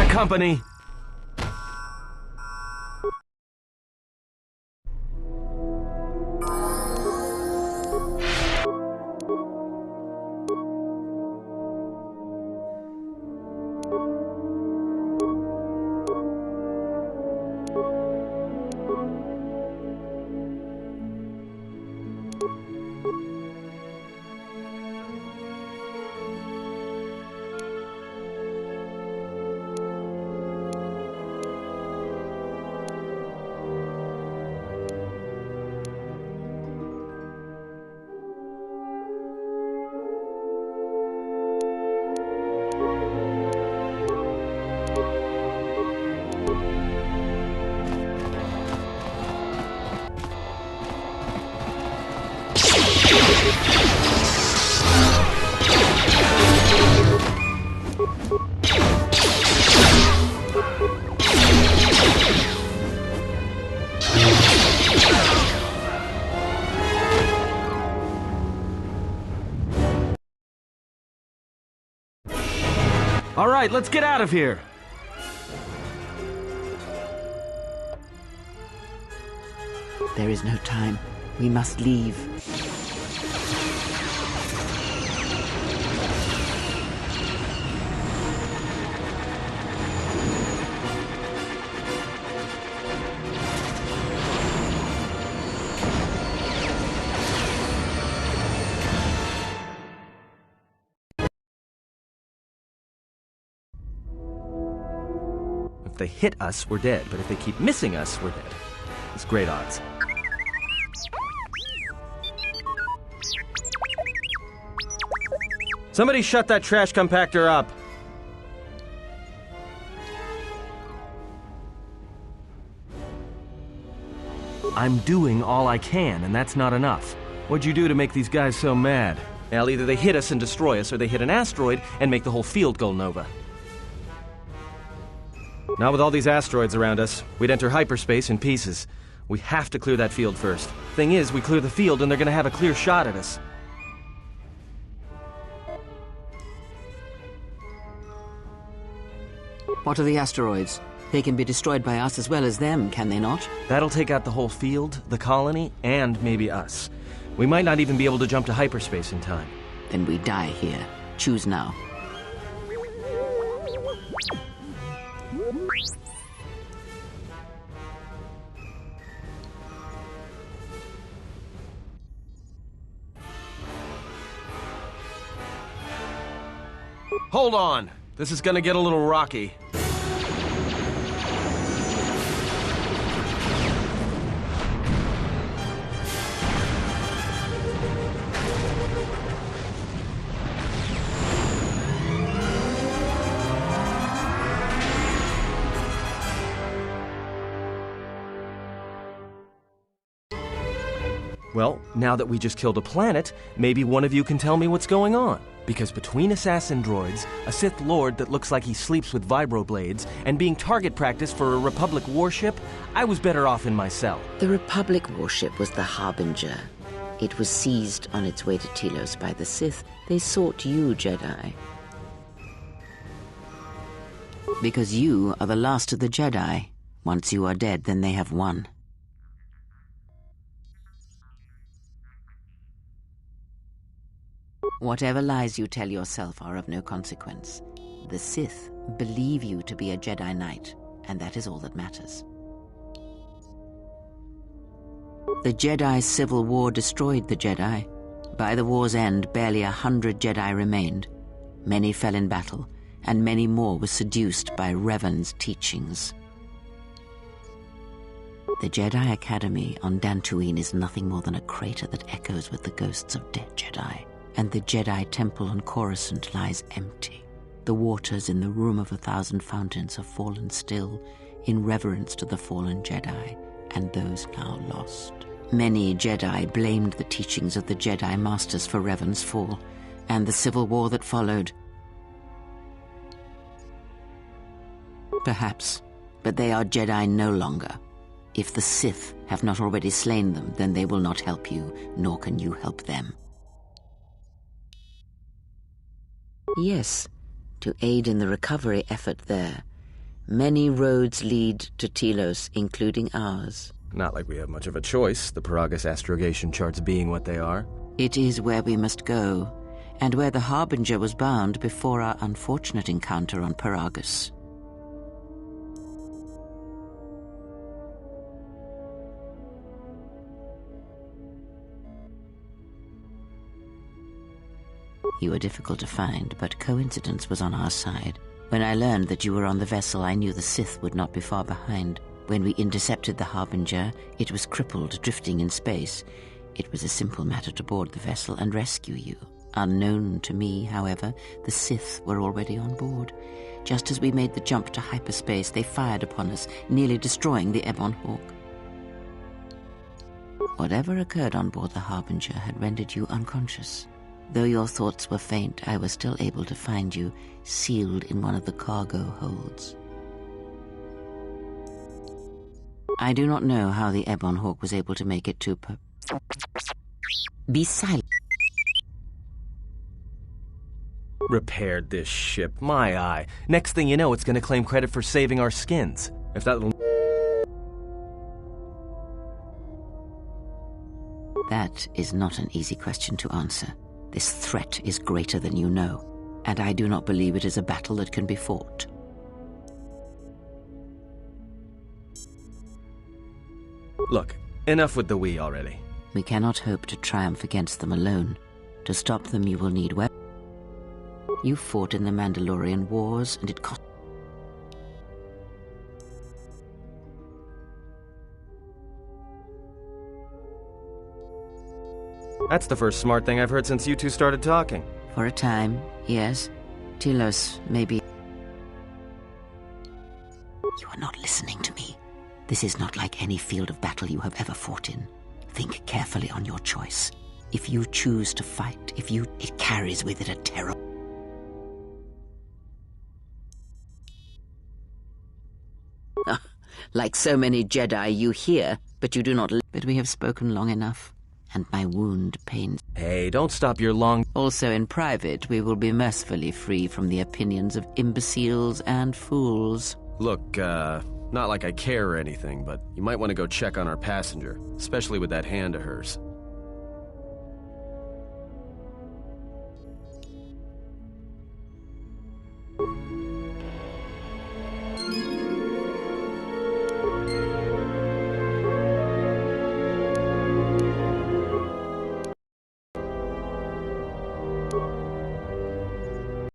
Company. All right, let's get out of here. There is no time. We must leave. If they hit us, we're dead. But if they keep missing us, we're dead. It's great odds. Somebody shut that trash compactor up. I'm doing all I can, and that's not enough. What'd you do to make these guys so mad? Well, either they hit us and destroy us, or they hit an asteroid and make the whole field go nova. Not with all these asteroids around us. We'd enter hyperspace in pieces. We have to clear that field first. Thing is, we clear the field and they're gonna have a clear shot at us. What are the asteroids? They can be destroyed by us as well as them, can they not? That'll take out the whole field, the colony, and maybe us. We might not even be able to jump to hyperspace in time. Then we die here. Choose now. Hold on. This is gonna get a little rocky. Well, now that we just killed a planet, maybe one of you can tell me what's going on. Because between assassin droids, a Sith Lord that looks like he sleeps with vibroblades, and being target practice for a Republic warship, I was better off in my cell. The Republic warship was the Harbinger. It was seized on its way to Telos by the Sith. They sought you, Jedi. Because you are the last of the Jedi. Once you are dead, then they have won. Whatever lies you tell yourself are of no consequence. The Sith believe you to be a Jedi Knight, and that is all that matters. The Jedi Civil War destroyed the Jedi. By the war's end, barely 100 Jedi remained. Many fell in battle, and many more were seduced by Revan's teachings. The Jedi Academy on Dantooine is nothing more than a crater that echoes with the ghosts of dead Jedi, and the Jedi Temple on Coruscant lies empty. The waters in the Room of 1,000 Fountains have fallen still in reverence to the fallen Jedi and those now lost. Many Jedi blamed the teachings of the Jedi Masters for Revan's fall and the civil war that followed. Perhaps, but they are Jedi no longer. If the Sith have not already slain them, then they will not help you, nor can you help them. Yes, to aid in the recovery effort there. Many roads lead to Telos, including ours. Not like we have much of a choice, the Peragus astrogation charts being what they are. It is where we must go, and where the Harbinger was bound before our unfortunate encounter on Peragus. You were difficult to find, but coincidence was on our side. When I learned that you were on the vessel, I knew the Sith would not be far behind. When we intercepted the Harbinger, it was crippled, drifting in space. It was a simple matter to board the vessel and rescue you. Unknown to me, however, the Sith were already on board. Just as we made the jump to hyperspace, they fired upon us, nearly destroying the Ebon Hawk. Whatever occurred on board the Harbinger had rendered you unconscious. Though your thoughts were faint, I was still able to find you, sealed in one of the cargo holds. I do not know how the Ebon Hawk was able to make it to Be silent. Repaired this ship, my eye. Next thing you know, it's gonna claim credit for saving our skins. If that little... That is not an easy question to answer. This threat is greater than you know, and I do not believe it is a battle that can be fought. Look, enough with the we already. We cannot hope to triumph against them alone. To stop them, you will need weapons. You fought in the Mandalorian Wars, and it cost... That's the first smart thing I've heard since you two started talking. For a time, yes. Telos, maybe... You are not listening to me. This is not like any field of battle you have ever fought in. Think carefully on your choice. If you choose to fight, it carries with it a terror. Like so many Jedi, you hear, but you do not listen. But we have spoken long enough, and my wound pains. Hey, don't stop your long... Also in private, we will be mercifully free from the opinions of imbeciles and fools. Look, not like I care or anything, but you might want to go check on our passenger, especially with that hand of hers.